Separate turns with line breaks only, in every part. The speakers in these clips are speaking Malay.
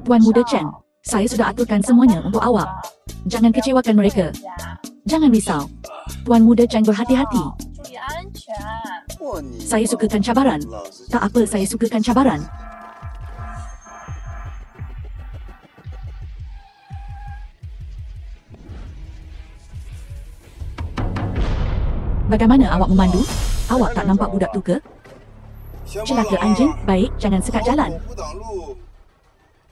Tuan Muda Chen, saya sudah aturkan semuanya untuk awak. Jangan kecewakan mereka. Jangan risau. Tuan Muda Chen berhati-hati. Saya sukakan cabaran. Tak apa, saya sukakan cabaran. Bagaimana awak memandu? Awak tak nampak budak tu ke? Celaka anjing, baik, jangan sekat jalan.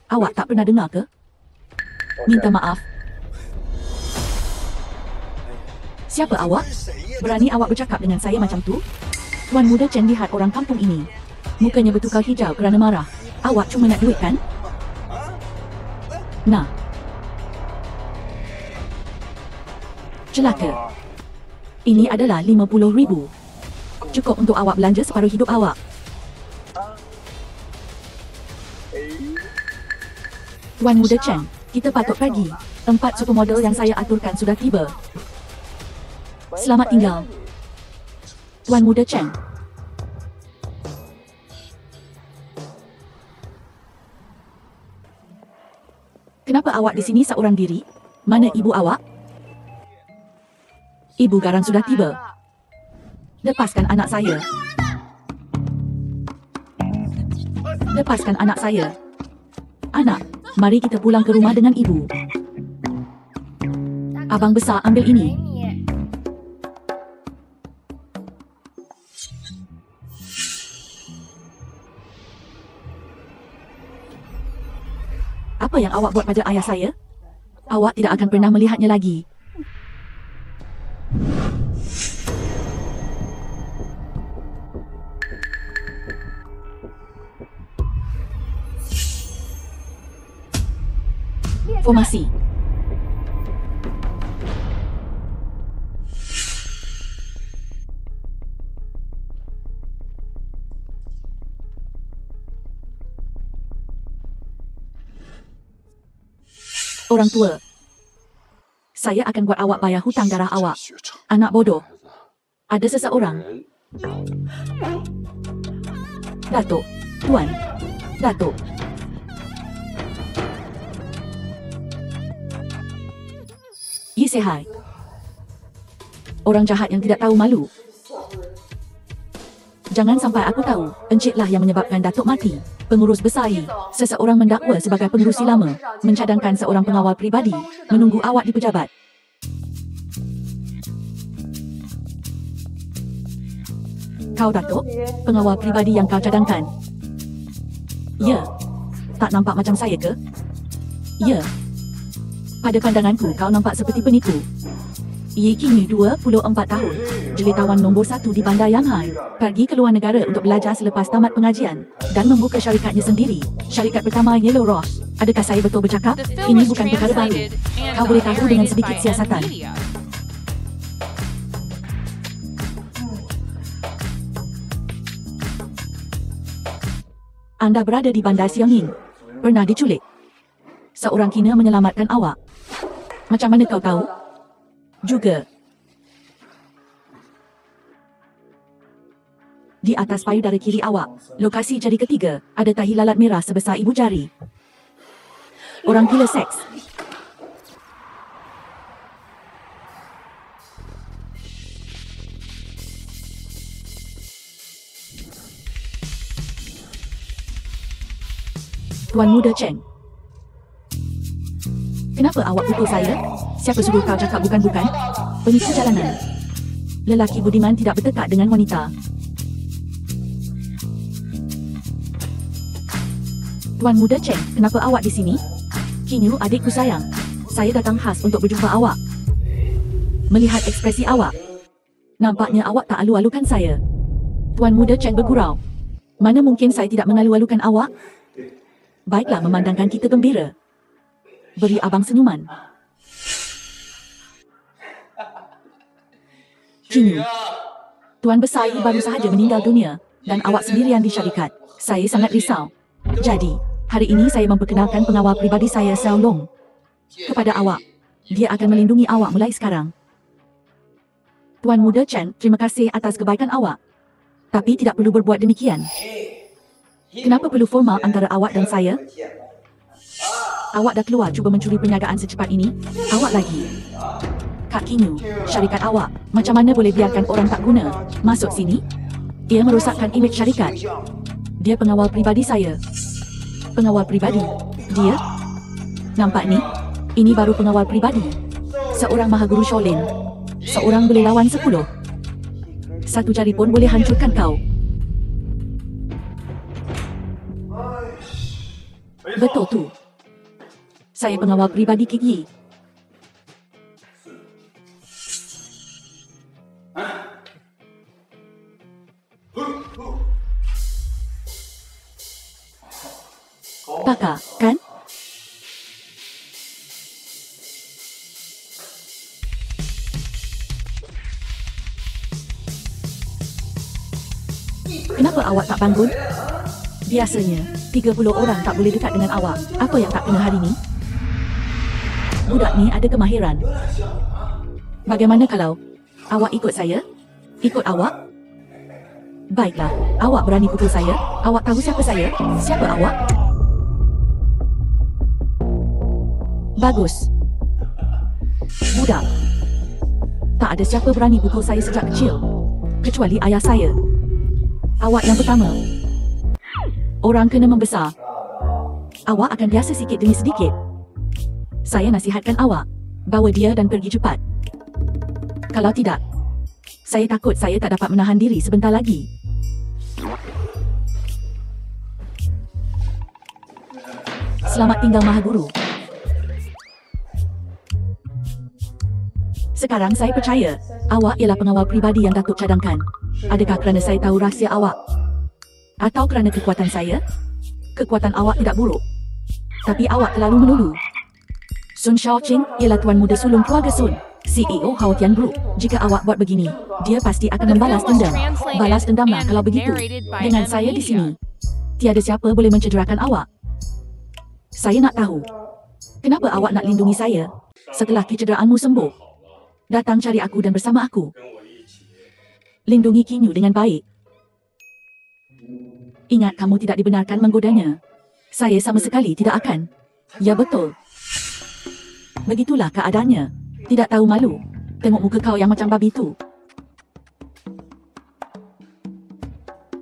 Awak tak pernah dengar ke? Minta maaf. Siapa awak? Berani awak bercakap dengan saya macam tu? Tuan Muda Chen lihat orang kampung ini. Mukanya bertukar hijau kerana marah. Awak cuma nak duit kan? Nah. Celaka. Ini adalah 50,000. Cukup untuk awak belanja separuh hidup awak. Tuan Muda Chen, kita patut pergi. 4 supermodel yang saya aturkan sudah tiba. Selamat tinggal. Tuan Muda Chen. Kenapa awak di sini seorang diri? Mana ibu awak? Ibu garang sudah tiba. Lepaskan anak saya. Lepaskan anak saya. Anak, mari kita pulang ke rumah dengan ibu. Abang besar ambil ini. Apa yang awak buat pada ayah saya? Awak tidak akan pernah melihatnya lagi. Formasi. Orang tua. Saya akan buat awak bayar hutang darah awak. Anak bodoh. Ada seseorang. Datuk. Tuan. Datuk. Yi say hi. Orang jahat yang tidak tahu malu. Jangan sampai aku tahu, enciklah yang menyebabkan Datuk mati. Pengurus besar Yi, seseorang mendakwa sebagai pengerusi lama, mencadangkan seorang pengawal pribadi, menunggu awak di pejabat. Kau Datuk, pengawal pribadi yang kau cadangkan. Ya, tak nampak macam saya ke? Ya. Pada pandanganku, kau nampak seperti penipu. Ye kini 24 tahun, jelitawan nombor 1 di bandar Yanghai. Pergi ke luar negara untuk belajar selepas tamat pengajian dan membuka syarikatnya sendiri. Syarikat pertama Yellow Rose. Adakah saya betul bercakap? Ini bukan perkara baru. Kau boleh tahu dengan sedikit siasatan. Anda berada di bandar Xiangyin. Pernah diculik. Seorang kina menyelamatkan awak. Macam mana kau tahu? Juga. Di atas payudara kiri awak, lokasi jari ketiga, ada tahi lalat merah sebesar ibu jari. Orang gila seks. Tuan Muda Chen. Kenapa awak pukul saya? Siapa suruh kau cakap bukan-bukan? Penipu jalanan. Lelaki budiman tidak bertekad dengan wanita. Tuan Muda Chen, kenapa awak di sini? Kinyu, adikku sayang. Saya datang khas untuk berjumpa awak. Melihat ekspresi awak, nampaknya awak tak alu-alukan saya. Tuan Muda Chen bergurau. Mana mungkin saya tidak mengalu-alukan awak? Baiklah, memandangkan kita gembira. Beri abang senyuman. Kinyu, Tuan Besar Yi baru sahaja meninggal dunia dan awak sendirian di syarikat. Saya sangat risau. Jadi, hari ini saya memperkenalkan pengawal pribadi saya, Xiao Long, kepada awak. Dia akan melindungi awak mulai sekarang. Tuan Muda Chen, terima kasih atas kebaikan awak. Tapi tidak perlu berbuat demikian. Kenapa perlu formal antara awak dan saya? Awak dah keluar cuba mencuri perniagaan secepat ini? Awak lagi. Kak Kinyu, syarikat awak, macam mana boleh biarkan orang tak guna masuk sini? Ia merosakkan imej syarikat. Dia pengawal pribadi saya. Pengawal pribadi? Dia? Nampak ni? Ini baru pengawal pribadi. Seorang Mahaguru Shaolin. Seorang boleh lawan 10. Satu jari pun boleh hancurkan kau. Betul tu. Saya pengawal pribadi Kiki. Pakar, kan? Kenapa awak tak bangun? Biasanya, 30 orang tak boleh dekat dengan awak. Apa yang tak kena hari ni? Budak ni ada kemahiran. Bagaimana kalau awak ikut saya? Ikut awak? Baiklah, awak berani pukul saya? Awak tahu siapa saya? Siapa awak? Bagus. Budak. Tak ada siapa berani pukul saya sejak kecil. Kecuali ayah saya. Awak yang pertama. Orang kena membesar. Awak akan biasa sikit demi sedikit. Saya nasihatkan awak, bawa dia dan pergi cepat. Kalau tidak, saya takut saya tak dapat menahan diri sebentar lagi. Selamat tinggal Mahaguru. Sekarang saya percaya, awak ialah pengawal pribadi yang Datuk cadangkan. Adakah kerana saya tahu rahsia awak? Atau kerana kekuatan saya? Kekuatan awak tidak buruk. Tapi awak terlalu melulu. Sun Shaoqing ialah tuan muda sulung keluarga Sun, CEO Haotian Group. Jika awak buat begini, dia pasti akan membalas dendam. Balas dendamlah kalau begitu. Dengan saya di sini, tiada siapa boleh mencederakan awak. Saya nak tahu, kenapa awak nak lindungi saya? Setelah kecederaanmu sembuh, datang cari aku dan bersama aku. Lindungi Kinyu dengan baik. Ingat, kamu tidak dibenarkan menggodanya. Saya sama sekali tidak akan. Ya betul. Begitulah keadaannya. Tidak tahu malu. Tengok muka kau yang macam babi tu.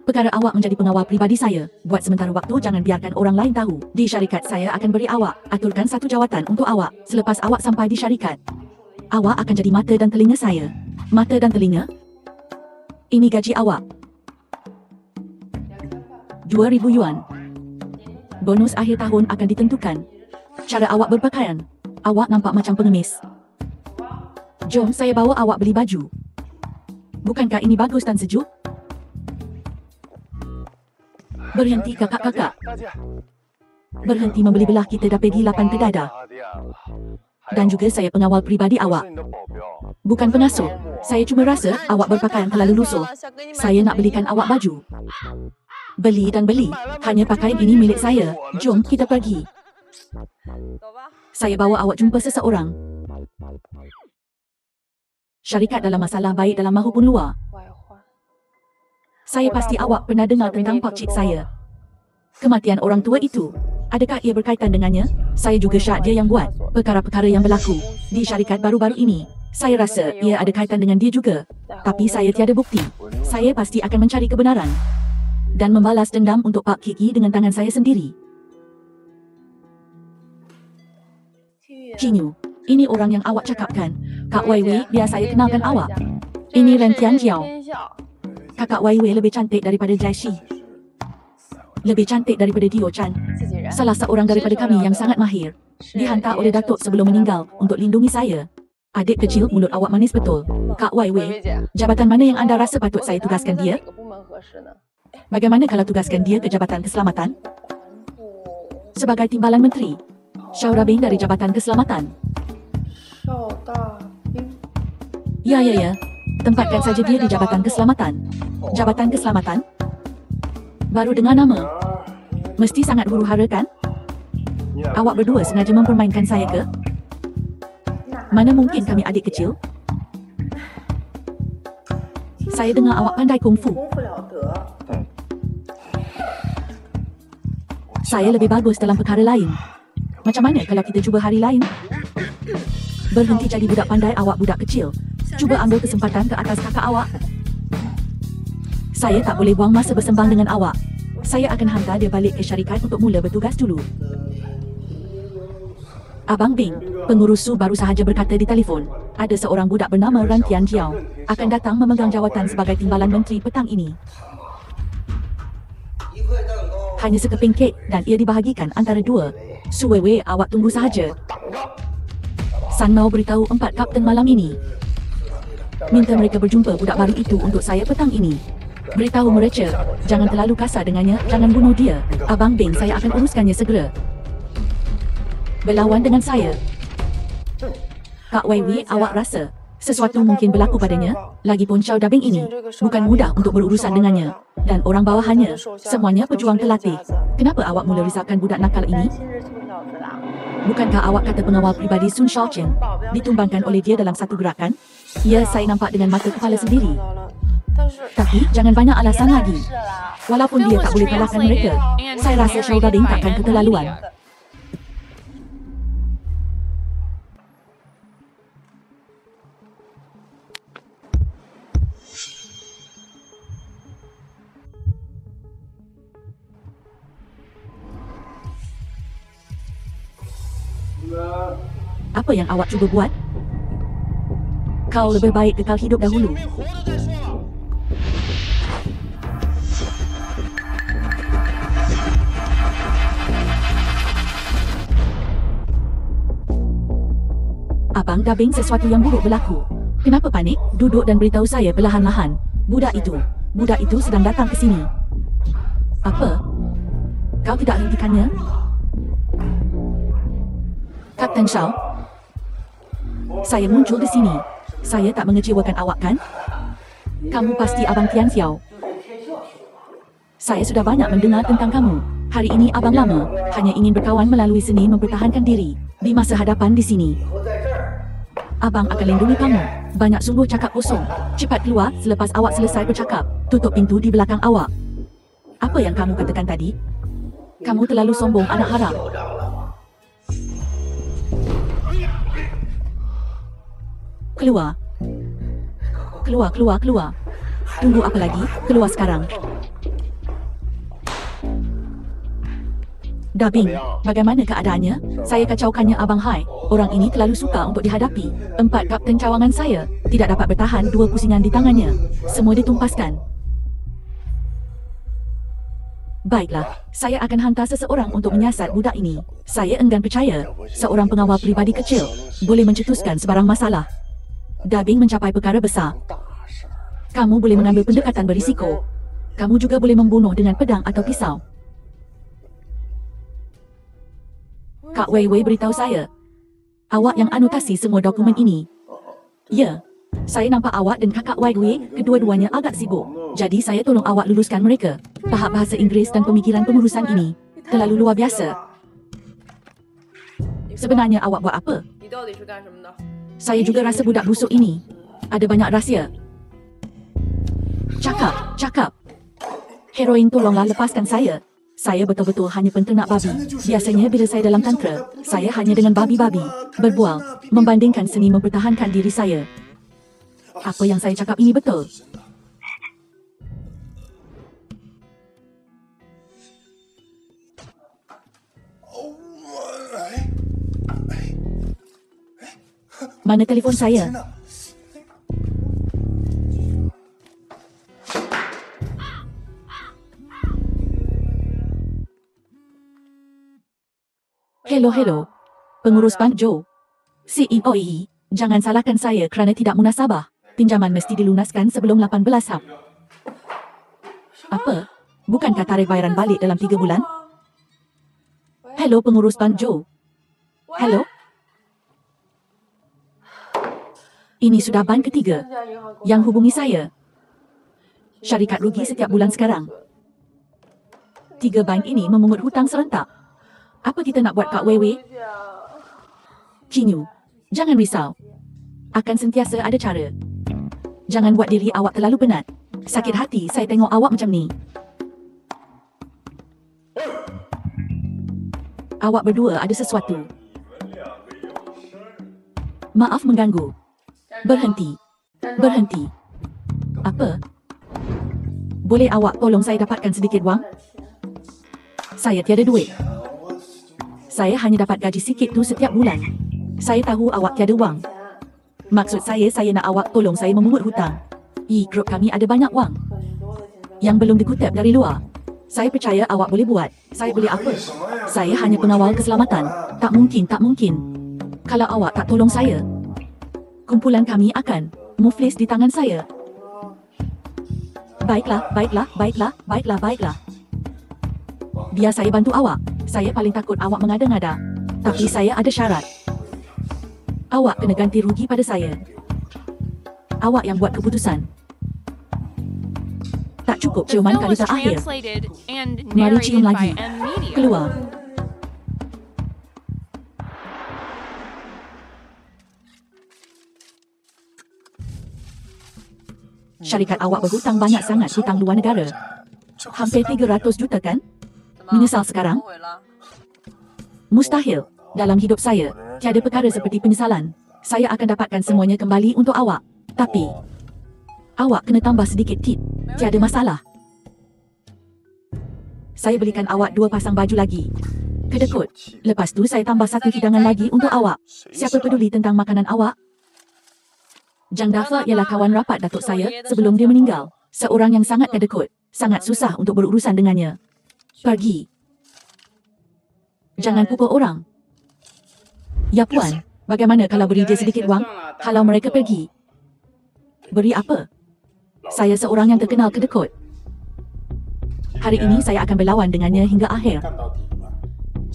Perkara awak menjadi pengawal pribadi saya, buat sementara waktu jangan biarkan orang lain tahu. Di syarikat saya akan beri awak, aturkan satu jawatan untuk awak. Selepas awak sampai di syarikat, awak akan jadi mata dan telinga saya. Mata dan telinga? Ini gaji awak. 2,000 yuan. Bonus akhir tahun akan ditentukan. Cara awak berpakaian, awak nampak macam pengemis. Jom saya bawa awak beli baju. Bukankah ini bagus dan sejuk? Berhenti kakak-kakak. Berhenti membeli belah kita dah pergi 8 kedai dah. Dan juga saya pengawal pribadi awak. Bukan pengasuh. Saya cuma rasa awak berpakaian terlalu lusuh. Saya nak belikan awak baju. Beli dan beli. Hanya pakaian ini milik saya. Jom kita pergi. Saya bawa awak jumpa seseorang. Syarikat dalam masalah baik dalam maupun luar. Saya pasti awak pernah dengar tentang pakcik saya. Kematian orang tua itu. Adakah ia berkaitan dengannya? Saya juga syak dia yang buat perkara-perkara yang berlaku di syarikat baru-baru ini. Saya rasa ia ada kaitan dengan dia juga. Tapi saya tiada bukti. Saya pasti akan mencari kebenaran dan membalas dendam untuk Pak Kiki dengan tangan saya sendiri. Kinyu, ini orang yang awak cakapkan. Kak Wei Wei, biar saya kenalkan awak. Ini Ren Tianjiao. Kakak Wei Wei lebih cantik daripada Jai Shi. Lebih cantik daripada Dio Chan. Salah seorang daripada kami yang sangat mahir. Dihantar oleh Datuk sebelum meninggal untuk lindungi saya. Adik kecil, mulut awak manis betul. Kak Wei Wei, jabatan mana yang anda rasa patut saya tugaskan dia? Bagaimana kalau tugaskan dia ke Jabatan Keselamatan? Sebagai timbalan menteri. Syawra Bing dari Jabatan Keselamatan. Ya. Tempatkan saja dia di Jabatan Keselamatan. Jabatan Keselamatan? Baru dengar nama. Mesti sangat huru-hara kan? Awak berdua sengaja mempermainkan saya ke? Mana mungkin kami adik kecil? Saya dengar awak pandai kungfu. Saya lebih bagus dalam perkara lain. Macam mana kalau kita cuba hari lain? Berhenti jadi budak pandai awak budak kecil. Cuba ambil kesempatan ke atas kakak awak. Saya tak boleh buang masa bersembang dengan awak. Saya akan hantar dia balik ke syarikat untuk mula bertugas dulu. Abang Bing, pengurus Su baru sahaja berkata di telefon, ada seorang budak bernama Ran Tian Jiao akan datang memegang jawatan sebagai timbalan menteri petang ini. Hanya sekeping kek dan ia dibahagikan antara dua. Su Weiwei, awak tunggu sahaja. San Mao beritahu 4 kapten malam ini. Minta mereka berjumpa budak baru itu untuk saya petang ini. Beritahu mereka, jangan terlalu kasar dengannya, jangan bunuh dia. Abang Bing, saya akan uruskannya segera. Berlawan dengan saya. Kak Weiwei, awak rasa sesuatu mungkin berlaku padanya? Lagipun Xiao Dabing ini bukan mudah untuk berurusan dengannya. Dan orang bawahannya, semuanya pejuang terlatih. Kenapa awak mula risaukan budak nakal ini? Bukankah awak kata pengawal pribadi Sun Shaoqian ditumbangkan oleh dia dalam satu gerakan? Ya, saya nampak dengan mata kepala sendiri. Tapi, jangan banyak alasan lagi. Walaupun dia tak boleh kalahkan mereka, saya rasa Xiao Dabing takkan keterlaluan. Apa yang awak cuba buat? Kau lebih baik kekal hidup dahulu. Abang Dabing, sesuatu yang buruk berlaku. Kenapa panik? Duduk dan beritahu saya perlahan-lahan. Budak itu sedang datang ke sini. Apa? Kau tidak hentikannya? Kapten Xiao, saya muncul di sini. Saya tak mengecewakan awak, kan? Kamu pasti Abang Tian Xiao. Saya sudah banyak mendengar tentang kamu. Hari ini Abang lama hanya ingin berkawan melalui seni mempertahankan diri di masa hadapan di sini. Abang akan lindungi kamu. Banyak sungguh cakap kosong. Cepat keluar selepas awak selesai bercakap. Tutup pintu di belakang awak. Apa yang kamu katakan tadi? Kamu terlalu sombong, anak haram. Keluar. Keluar. Tunggu apa lagi? Keluar sekarang. Dabing, bagaimana keadaannya? Saya kacaukannya, Abang Hai. Orang ini terlalu suka untuk dihadapi. 4 kapten cawangan saya tidak dapat bertahan 2 pusingan di tangannya. Semua ditumpaskan. Baiklah, saya akan hantar seseorang untuk menyiasat budak ini. Saya enggan percaya seorang pengawal pribadi kecil boleh mencetuskan sebarang masalah. Dabing mencapai perkara besar. Kamu boleh mengambil pendekatan berisiko. Kamu juga boleh membunuh dengan pedang atau pisau. Kak Weiwei beritahu saya, awak yang anotasi semua dokumen ini. Ya, saya nampak awak dan kakak Weiwei kedua-duanya agak sibuk. Jadi saya tolong awak luluskan mereka. Tahap bahasa Inggeris dan pemikiran pengurusan ini terlalu luar biasa. Sebenarnya awak buat apa? Saya juga rasa budak busuk ini ada banyak rahsia. Cakap. Heroin, tolonglah lepaskan saya. Saya betul-betul hanya penternak babi. Biasanya bila saya dalam tantra, saya hanya dengan babi-babi berbual, membandingkan seni mempertahankan diri saya. Apa yang saya cakap ini betul? Mana telefon saya? Hello. Pengurus Bank Joe. CEO II, jangan salahkan saya kerana tidak munasabah. Pinjaman mesti dilunaskan sebelum 18 Hab. Apa? Bukankah tarikh bayaran balik dalam 3 bulan? Hello, pengurus Bank Joe. Hello? Ini sudah bank ketiga yang hubungi saya. Syarikat rugi setiap bulan sekarang. 3 bank ini memungut hutang serentak. Apa kita nak buat, Kak Weiwei? Kinyu, jangan risau. Akan sentiasa ada cara. Jangan buat diri awak terlalu penat. Sakit hati saya tengok awak macam ni. Awak berdua ada sesuatu. Maaf mengganggu. Berhenti. Berhenti. Apa? Boleh awak tolong saya dapatkan sedikit wang? Saya tiada duit. Saya hanya dapat gaji sikit tu setiap bulan. Saya tahu awak tiada wang. Maksud saya nak awak tolong saya memungut hutang. Grup kami ada banyak wang yang belum dikutip dari luar. Saya percaya awak boleh buat. Saya boleh apa? Saya hanya pengawal keselamatan. Tak mungkin, tak mungkin. Kalau awak tak tolong saya, kumpulan kami akan muflis di tangan saya. Baiklah, baiklah, baiklah, baiklah, baiklah. Biar saya bantu awak. Saya paling takut awak mengada-ngada. Tapi saya ada syarat. Awak kena ganti rugi pada saya. Awak yang buat keputusan. Tak cukup ciuman kali terakhir. Mari cium lagi. Keluar. Syarikat awak berhutang banyak sangat, hutang luar negara. Hampir 300 juta kan? Menyesal sekarang? Mustahil. Dalam hidup saya, tiada perkara seperti penyesalan. Saya akan dapatkan semuanya kembali untuk awak. Tapi, awak kena tambah sedikit tip. Tiada masalah. Saya belikan awak 2 pasang baju lagi. Kedekut. Lepas tu saya tambah 1 hidangan lagi untuk awak. Siapa peduli tentang makanan awak? Jang Dafa ialah kawan rapat datuk saya sebelum dia meninggal. Seorang yang sangat kedekut. Sangat susah untuk berurusan dengannya. Pergi. Jangan pukul orang. Ya puan, bagaimana kalau beri dia sedikit wang? Kalau mereka pergi. Beri apa? Saya seorang yang terkenal kedekut. Hari ini saya akan berlawan dengannya hingga akhir.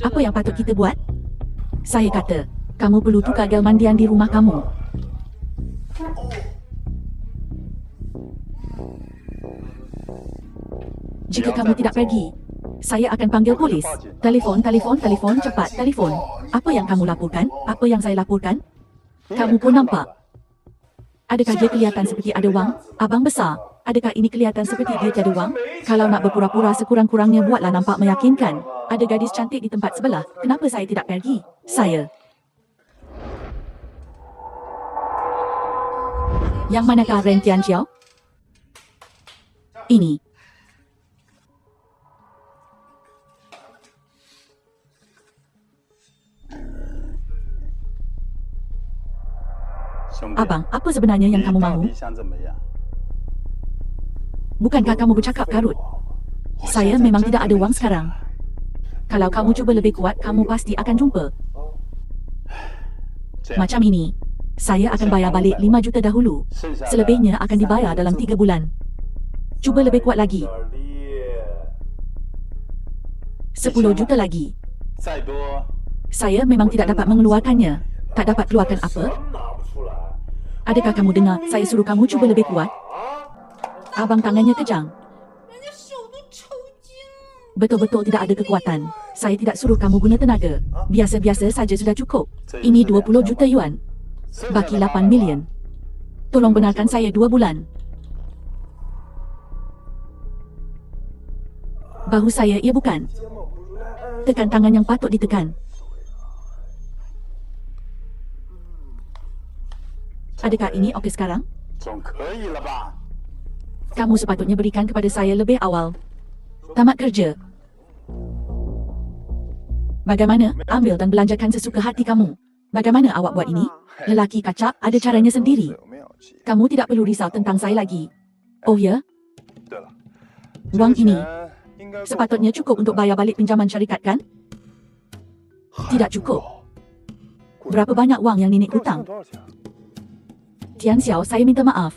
Apa yang patut kita buat? Saya kata, kamu perlu tukar gel mandian di rumah kamu. Jika kamu tidak pergi, saya akan panggil polis. Telefon, telefon, telefon, cepat, telefon. Apa yang kamu laporkan? Apa yang saya laporkan? Kamu pun nampak. Adakah dia kelihatan seperti ada wang? Abang besar, adakah ini kelihatan seperti dia tiada wang? Kalau nak berpura-pura sekurang-kurangnya buatlah nampak meyakinkan. Ada gadis cantik di tempat sebelah. Kenapa saya tidak pergi? Saya. Yang manakah Ren Tianjiao? Ini. Abang, apa sebenarnya yang kamu mahu? Bukankah kamu bercakap karut? Saya memang tidak ada wang sekarang. Kalau kamu cuba lebih kuat, kamu pasti akan jumpa. Macam ini. Saya akan bayar balik 5 juta dahulu. Selebihnya akan dibayar dalam 3 bulan. Cuba lebih kuat lagi. 10 juta lagi. Saya memang tidak dapat mengeluarkannya. Tak dapat keluarkan apa? Adakah kamu dengar saya suruh kamu cuba lebih kuat? Abang tangannya kejang. Betul-betul tidak ada kekuatan. Saya tidak suruh kamu guna tenaga. Biasa-biasa saja sudah cukup. Ini 20 juta yuan. Baki 8 million. Tolong benarkan saya 2 bulan. Bahu saya, ia bukan. Tekan tangan yang patut ditekan. Adakah ini okey sekarang? Kamu sepatutnya berikan kepada saya lebih awal. Tamat kerja. Bagaimana? Ambil dan belanjakan sesuka hati kamu. Bagaimana awak buat ini? Lelaki kacak ada caranya sendiri. Kamu tidak perlu risau tentang saya lagi. Oh ya? Wang ini sepatutnya cukup untuk bayar balik pinjaman syarikat kan? Tidak cukup. Berapa banyak wang yang nenek hutang? Tian Xiao, saya minta maaf.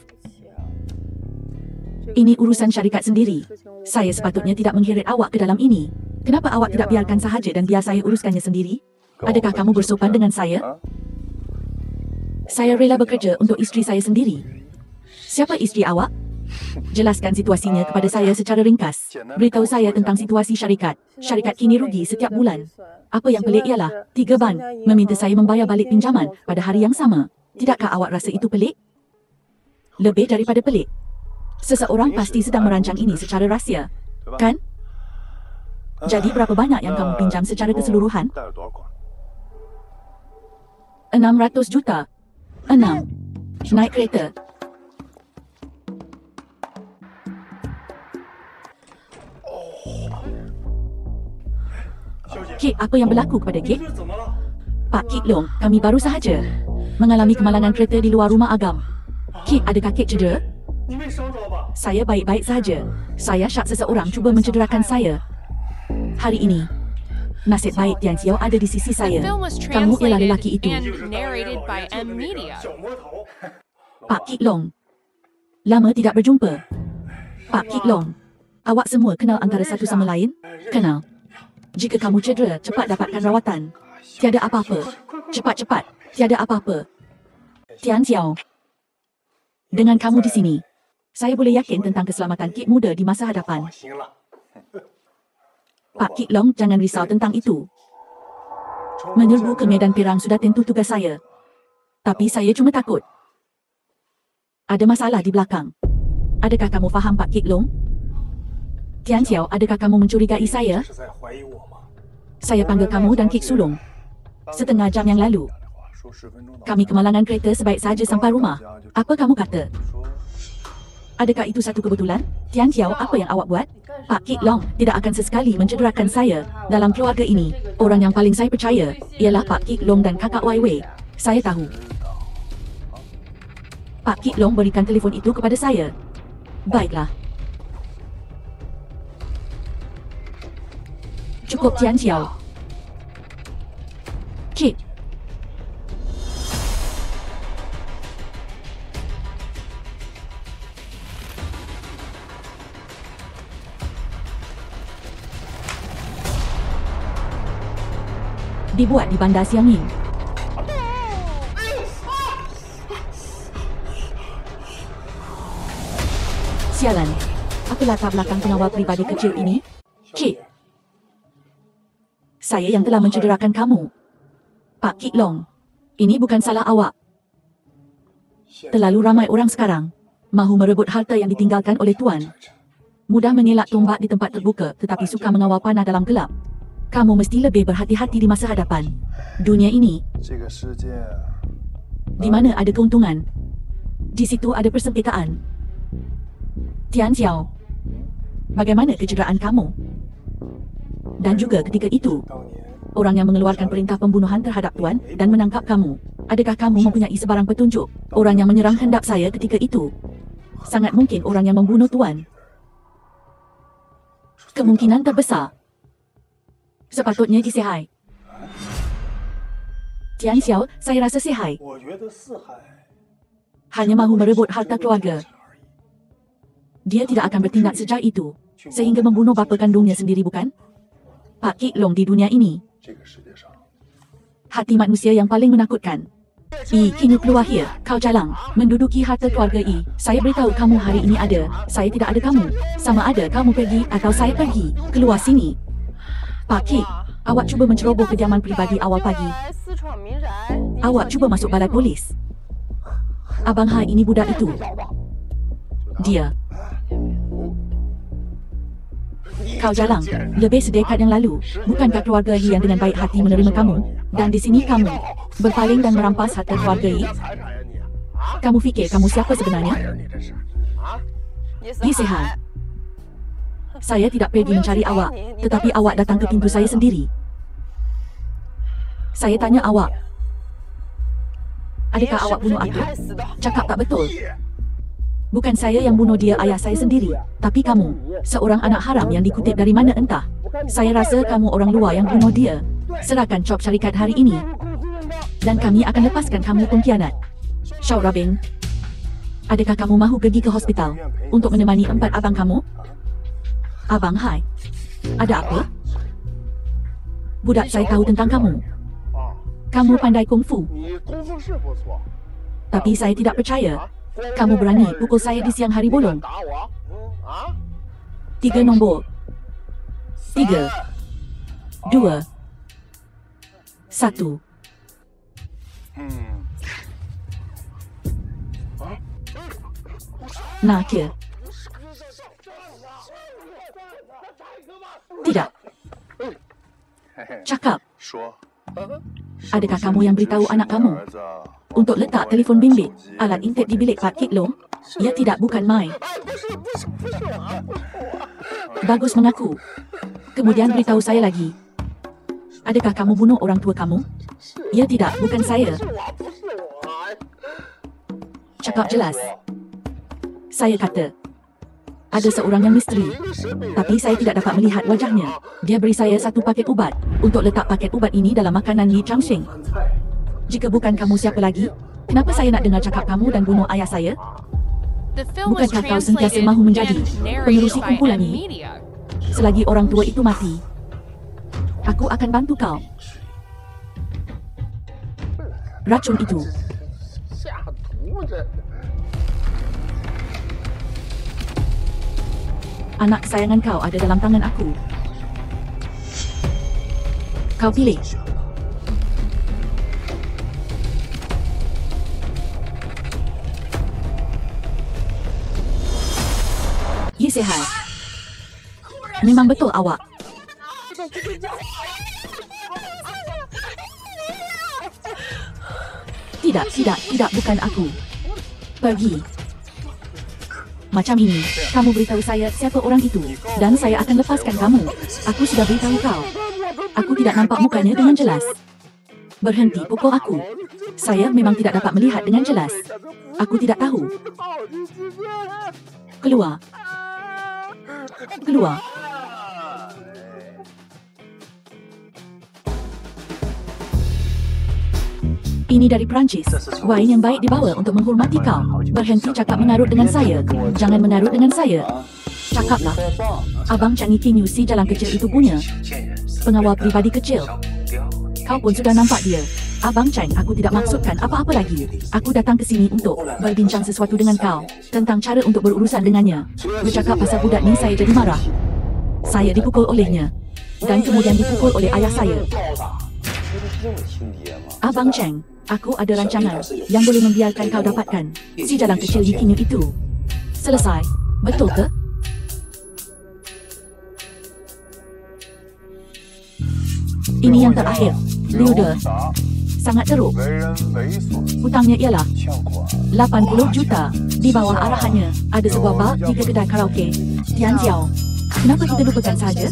Ini urusan syarikat sendiri. Saya sepatutnya tidak mengheret awak ke dalam ini. Kenapa awak tidak biarkan sahaja dan biar saya uruskannya sendiri? Adakah kamu bersopan dengan saya? Saya rela bekerja untuk isteri saya sendiri. Siapa isteri awak? Jelaskan situasinya kepada saya secara ringkas. Beritahu saya tentang situasi syarikat. Syarikat kini rugi setiap bulan. Apa yang pelik ialah, 3 ban meminta saya membayar balik pinjaman pada hari yang sama. Tidakkah awak rasa itu pelik? Lebih daripada pelik. Seseorang pasti sedang merancang ini secara rahsia, kan? Jadi berapa banyak yang kamu pinjam secara keseluruhan? 600 juta. 6. Naik kereta. Kit, apa yang berlaku kepada Kit? Pak Kit Long, kami baru sahaja mengalami kemalangan kereta di luar rumah agam. Kit, adakah Kit cedera? Saya baik-baik sahaja. Saya syak seseorang cuba mencederakan saya. Hari ini, nasib baik Tian Xiao ada di sisi saya. Kamu ialah lelaki itu. Pak Kit Long. Lama tidak berjumpa. Pak Kit Long. Awak semua kenal antara satu sama lain? Kenal. Jika kamu cedera, cepat dapatkan rawatan. Tiada apa-apa. Cepat-cepat. Tiada apa-apa. Tian Xiao. Dengan kamu di sini, saya boleh yakin tentang keselamatan Kit muda di masa hadapan. Pak Kit Long, jangan risau tentang itu. Menyerbu ke medan perang sudah tentu tugas saya. Tapi saya cuma takut. Ada masalah di belakang. Adakah kamu faham, Pak Kit Long? Tian Xiao, adakah kamu mencurigai saya? Saya panggil kamu dan Kit sulung. Setengah jam yang lalu. Kami kemalangan kereta sebaik saja sampai rumah. Apa kamu kata? Adakah itu satu kebetulan? Tian Xiao, apa yang awak buat? Pak Kit Long tidak akan sesekali mencederakan saya. Dalam keluarga ini, orang yang paling saya percaya ialah Pak Kit Long dan kakak Wai Wei. Saya tahu. Pak Kit Long berikan telefon itu kepada saya. Baiklah. Cukup Tian Xiao. Kit. Dibuat di Bandar Xiangyin. Sialan. Apa latar belakang pengawal pribadi kecil ini? Kit. Saya yang telah mencederakan kamu. Pak Kit Long. Ini bukan salah awak. Terlalu ramai orang sekarang mahu merebut harta yang ditinggalkan oleh tuan. Mudah mengelak tombak di tempat terbuka tetapi suka mengawal panah dalam gelap. Kamu mesti lebih berhati-hati di masa hadapan. Dunia ini, di mana ada keuntungan, di situ ada persempitaan. Tian Xiao, bagaimana kecederaan kamu? Dan juga ketika itu, orang yang mengeluarkan perintah pembunuhan terhadap tuan dan menangkap kamu. Adakah kamu mempunyai sebarang petunjuk? Orang yang menyerang hendak saya ketika itu, sangat mungkin orang yang membunuh tuan. Kemungkinan terbesar. Sepatutnya disihai. Tian Xiao, saya rasa sihai. Hanya mahu merebut harta keluarga. Dia tidak akan bertindak sejak itu, sehingga membunuh bapa kandungnya sendiri, bukan? Pak Kit Long di dunia ini, hati manusia yang paling menakutkan. Kini keluar here, kau jalang, menduduki harta keluarga Saya beritahu kamu hari ini ada, saya tidak ada kamu. Sama ada kamu pergi atau saya pergi. Keluar sini. Pak Kit, awak cuba menceroboh kediaman pribadi awal pagi. Awak cuba masuk balai polis. Abang Hai ini budak itu. Dia. Kau jalang, lebih sedekat yang lalu, bukankah keluarga yang dengan baik hati menerima kamu? Dan di sini kamu, berpaling dan merampas harta keluarga Kamu fikir kamu siapa sebenarnya? Lisehan. Saya tidak pergi mencari awak, tetapi awak datang ke pintu saya sendiri. Saya tanya awak, adakah awak bunuh aku? Cakap tak betul. Bukan saya yang bunuh dia, ayah saya sendiri. Tapi kamu, seorang anak haram yang dikutip dari mana entah. Saya rasa kamu orang luar yang bunuh dia. Serahkan cop syarikat hari ini, dan kami akan lepaskan kamu pengkhianat. Xiao Rabing, adakah kamu mahu pergi ke hospital untuk menemani 4 abang kamu? Abang Hai, ada apa? Budak saya tahu tentang kamu. Kamu pandai kungfu. Tapi saya tidak percaya. Kamu berani pukul saya di siang hari bolong. 3 nombor. 3, 2, 1. Nakir. Tidak. Cakap. Adakah kamu yang beritahu anak kamu untuk letak telefon bimbit, alat intip di bilik Pak Kit Long? Ya tidak, bukan Mai. Bagus mengaku. Kemudian beritahu saya lagi. Adakah kamu bunuh orang tua kamu? Ya tidak, bukan saya. Cakap jelas. Saya kata, ada seorang yang misteri, tapi saya tidak dapat melihat wajahnya. Dia beri saya satu paket ubat untuk letak paket ubat ini dalam makanan Li Changxing. Jika bukan kamu, siapa lagi? Kenapa saya nak dengar cakap kamu dan bunuh ayah saya? Bukankah kau sentiasa mahu menjadi pengerusi kumpulan ini? Selagi orang tua itu mati, aku akan bantu kau. Racun itu. Anak kesayangan kau ada dalam tangan aku. Kau pilih. Ye Sehai. Memang betul awak. Tidak, bukan aku. Pergi. Macam ini, kamu beritahu saya siapa orang itu, dan saya akan lepaskan kamu. Aku sudah beritahu kau. Aku tidak nampak mukanya dengan jelas. Berhenti pukul aku. Saya memang tidak dapat melihat dengan jelas. Aku tidak tahu. Keluar. Keluar. Ini dari Perancis. Wain yang baik dibawa untuk menghormati kau. Berhenti cakap mengarut dengan saya. Jangan mengarut dengan saya. Cakaplah. Abang Changi King Yusi jalan kecil itu punya pengawal pribadi kecil. Kau pun sudah nampak dia. Abang Chang, aku tidak maksudkan apa-apa lagi. Aku datang ke sini untuk berbincang sesuatu dengan kau tentang cara untuk berurusan dengannya. Bercakap pasal budak ni, saya jadi marah. Saya dipukul olehnya dan kemudian dipukul oleh ayah saya. Abang Chang, aku ada rancangan yang boleh membiarkan kau dapatkan si jalan kecil di Kinyu itu. Selesai, betul ke? Ini yang terakhir. Liu De sangat teruk. Hutangnya ialah 80 juta. Di bawah arahannya ada sebuah bar, 3 kedai karaoke. Tianjiao. Kenapa kita lupakan saja?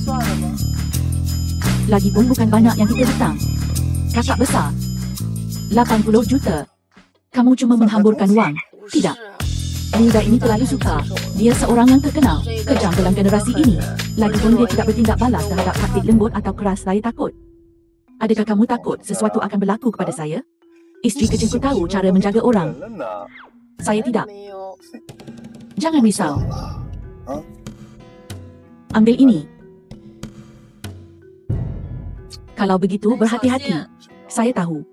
Lagipun bukan banyak yang kita hutang. Kakak besar. 80 juta. Kamu cuma menghamburkan wang. Tidak. Liu De ini terlalu suka. Dia seorang yang terkenal, kejam dalam generasi ini. Lagipun dia tidak bertindak balas terhadap taktik lembut atau keras. Saya takut. Adakah kamu takut sesuatu akan berlaku kepada saya? Isteri kecilku tahu cara menjaga orang. Saya tidak. Jangan risau. Ambil ini. Kalau begitu, berhati-hati. Saya tahu.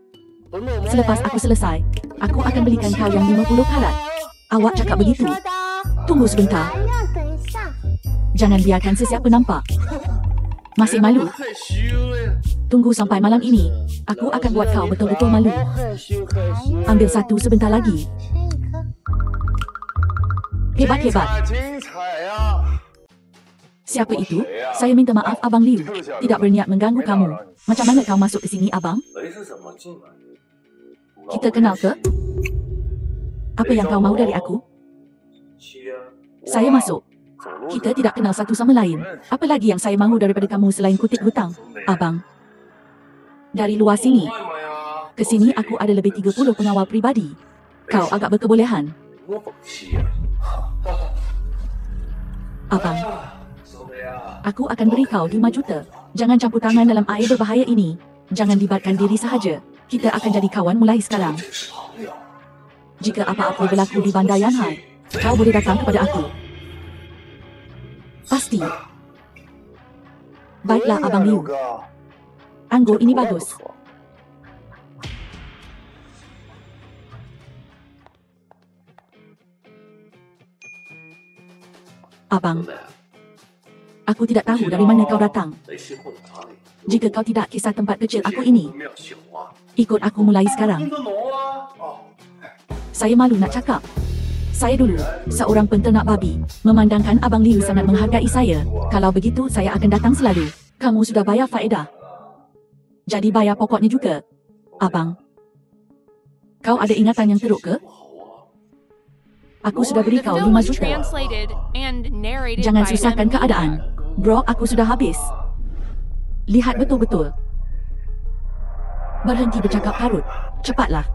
Selepas aku selesai, aku akan belikan kau yang 50 karat. Awak cakap begitu. Tunggu sebentar. Jangan biarkan sesiapa nampak. Masih malu? Tunggu sampai malam ini. Aku akan buat kau betul-betul malu. Ambil satu sebentar lagi. Hebat-hebat. Siapa itu? Saya minta maaf, Abang Liu. Tidak berniat mengganggu kamu. Macam mana kau masuk ke sini, Abang? Kita kenal ke? Apa yang kau mahu dari aku? Saya masuk. Kita tidak kenal satu sama lain. Apa lagi yang saya mahu daripada kamu selain kutip hutang, Abang? Dari luar sini ke sini aku ada lebih 30 pengawal pribadi. Kau agak berkebolehan. Abang, aku akan beri kau 5 juta. Jangan campur tangan dalam air berbahaya ini. Jangan libatkan diri sahaja. Kita akan jadi kawan mulai sekarang. Jika apa-apa berlaku di Bandar Yanhai, kau boleh datang kepada aku. Pasti. Baiklah, Abang Liu. Anggur ini bagus. Abang, aku tidak tahu dari mana kau datang. Jika kau tidak kisah tempat kecil aku ini, ikut aku mulai sekarang. Saya malu nak cakap. Saya dulu seorang penternak babi. Memandangkan Abang Liu sangat menghargai saya. Kalau begitu, saya akan datang selalu. Kamu sudah bayar faedah. Jadi bayar pokoknya juga. Abang, kau ada ingatan yang teruk ke? Aku sudah beri
The
kau
film
5
was
juta.
translated and narrated
Jangan
by
susahkan
Emily.
keadaan. Bro, aku sudah habis. Lihat betul-betul. Berhenti bercakap karut. Cepatlah.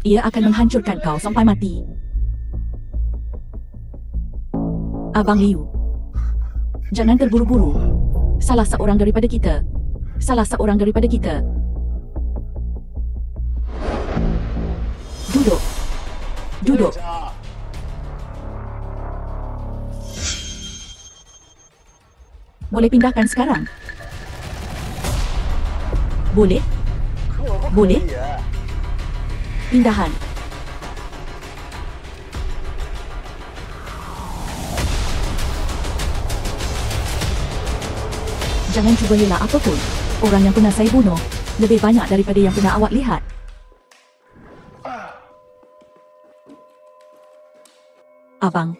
Ia akan menghancurkan kau sampai mati. Abang Liu, jangan terburu-buru. Salah seorang daripada kita. Salah seorang daripada kita. Duduk. Duduk. Boleh pindahkan sekarang? Boleh? Boleh? Pindahan. Jangan cuba elak apapun. Orang yang pernah saya bunuh lebih banyak daripada yang pernah awak lihat. Abang,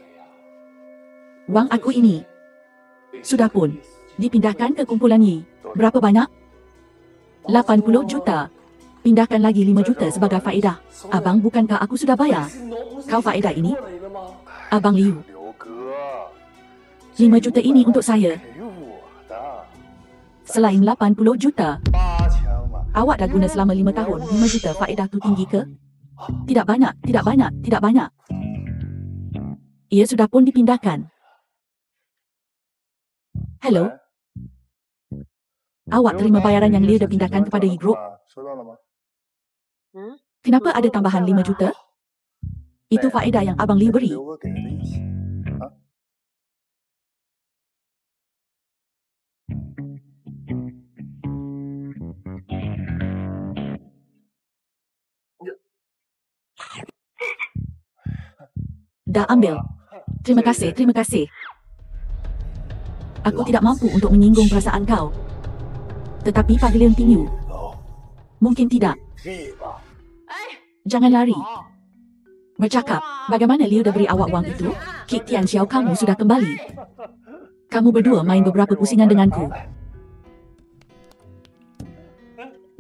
wang aku ini sudah pun dipindahkan ke kumpulan Yi. Berapa banyak? 80 juta. Pindahkan lagi 5 juta sebagai faedah. Abang, bukankah aku sudah bayar? Kau faedah ini? Abang Liu, 5 juta ini untuk saya. Selain 80 juta, awak dah guna selama 5 tahun. 5 juta faedah tu tinggi ke? Tidak banyak, tidak banyak, tidak banyak. Ia sudah pun dipindahkan. Hello? Awak terima bayaran yang Lia dah pindahkan kepada Yi Group? Kenapa ada tambahan 5 juta? Itu faedah yang Abang Liu beri. Dah ambil. Terima kasih, terima kasih. Aku tidak mampu untuk menyinggung perasaan kau. Tetapi Pavilion Tingyu, mungkin tidak. Jangan lari. Bercakap, bagaimana Liu dah beri awak wang itu? Kik Tian Xiao, kamu sudah kembali. Kamu berdua main beberapa pusingan denganku.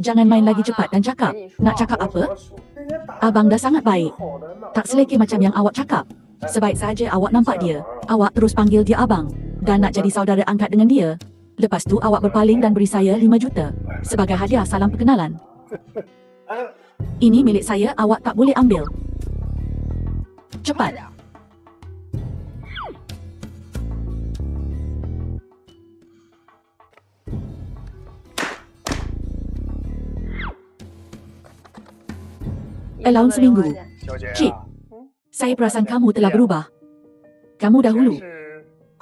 Jangan main lagi cepat dan cakap. Nak cakap apa? Abang dah sangat baik. Tak selekeh macam yang awak cakap. Sebaik saja awak nampak dia, awak terus panggil dia abang dan nak jadi saudara angkat dengan dia. Lepas tu awak berpaling dan beri saya 5 juta sebagai hadiah salam perkenalan. Ini milik saya, awak tak boleh ambil. Cepat. Allowance seminggu. Cik, saya perasan kamu telah berubah. Kamu dahulu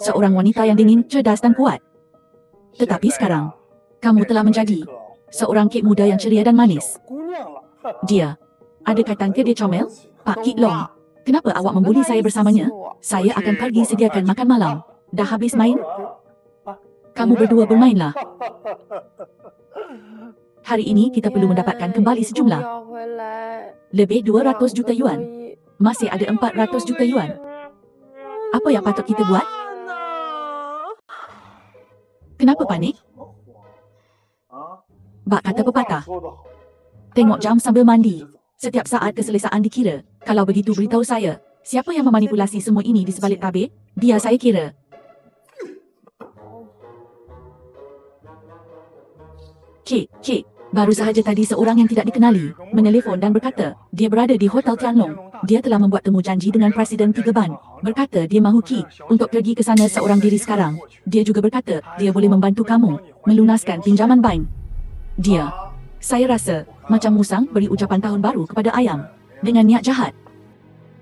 seorang wanita yang dingin, cerdas dan kuat. Tetapi sekarang, kamu telah menjadi seorang kek muda yang ceria dan manis. Dia, ada kaitan ke dia comel? Pak Kit Long, kenapa awak membuli saya bersamanya? Saya akan pergi sediakan makan malam. Dah habis main? Kamu berdua bermainlah. Hari ini kita perlu mendapatkan kembali sejumlah lebih 200 juta yuan. Masih ada 400 juta yuan. Apa yang patut kita buat? Kenapa panik? Bak kata pepatah, tengok jam sambil mandi. Setiap saat keselesaan dikira. Kalau begitu beritahu saya, siapa yang memanipulasi semua ini di sebalik tabir? Biar saya kira. Cik, baru sahaja tadi seorang yang tidak dikenali menelefon dan berkata dia berada di Hotel Tianlong. Dia telah membuat temu janji dengan Presiden Tiga Ban. Berkata dia mahu Ki untuk pergi ke sana seorang diri sekarang. Dia juga berkata dia boleh membantu kamu melunaskan pinjaman bank. Saya rasa macam musang beri ucapan tahun baru kepada ayam dengan niat jahat.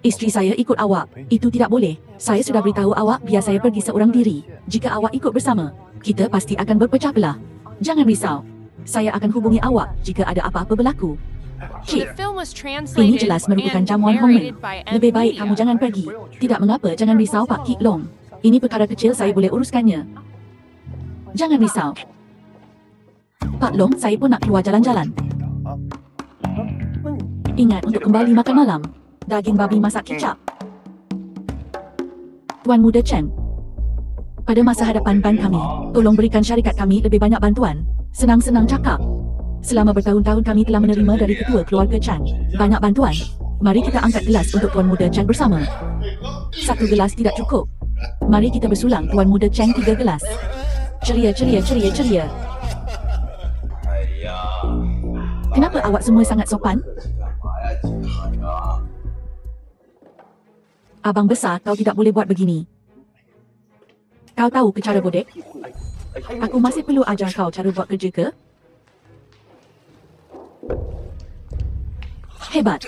Isteri saya ikut awak. Itu tidak boleh. Saya sudah beritahu awak biar saya pergi seorang diri. Jika awak ikut bersama, kita pasti akan berpecah belah. Jangan risau. Saya akan hubungi awak jika ada apa-apa berlaku. Cik, ini jelas merupakan jamuan Hongmen. Lebih baik kamu jangan pergi. Tidak mengapa, jangan risau Pak Kit Long. Ini perkara kecil, saya boleh uruskannya. Jangan risau. Pak Long, saya pun nak keluar jalan-jalan. Ingat untuk kembali makan malam. Daging babi masak kicap. Tuan Muda Chen, Pada masa hadapan ban kami, tolong berikan syarikat kami lebih banyak bantuan. Senang-senang cakap. Selama bertahun-tahun kami telah menerima dari ketua keluarga Chang banyak bantuan. Mari kita angkat gelas untuk Tuan Muda Chang bersama. Satu gelas tidak cukup. Mari kita bersulang Tuan Muda Chang 3 gelas. Ceria, ceria, ceria, ceria. Kenapa awak semua sangat sopan? Abang besar, kau tidak boleh buat begini. Kau tahu ke cara bodek? Aku masih perlu ajar kau cara buat kerja ke? Hebat.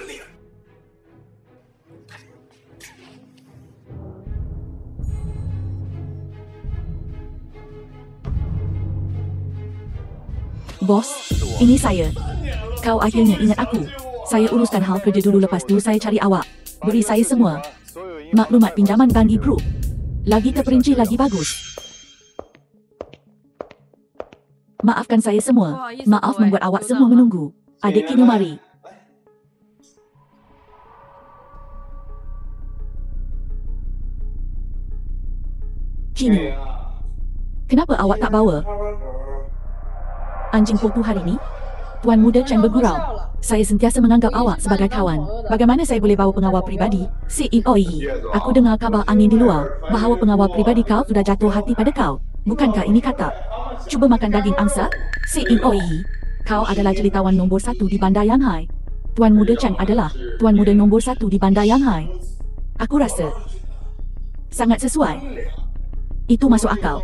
Bos, ini saya. Kau akhirnya ingat aku. Saya uruskan hal kerja dulu, lepas tu saya cari awak. Beri saya semua maklumat pinjaman Bandi Group. Lagi terperinci, lagi bagus. Maafkan saya semua. Maaf membuat awak semua menunggu. Adik Kinyu, mari. Kinyu, kenapa awak tak bawa anjing popu hari ini? Tuan Muda Chang bergurau. Saya sentiasa menganggap awak sebagai kawan. Bagaimana saya boleh bawa pengawal pribadi? CEO Yi, aku dengar kabar angin di luar bahawa pengawal pribadi kau sudah jatuh hati pada kau. Bukankah ini kata? Cuba makan daging angsa? CEO Yi, kau adalah jelitawan nombor 1 di Bandar Yang Hai. Tuan Muda Chang adalah Tuan Muda nombor 1 di Bandar Yang Hai. Aku rasa sangat sesuai. Itu masuk akal.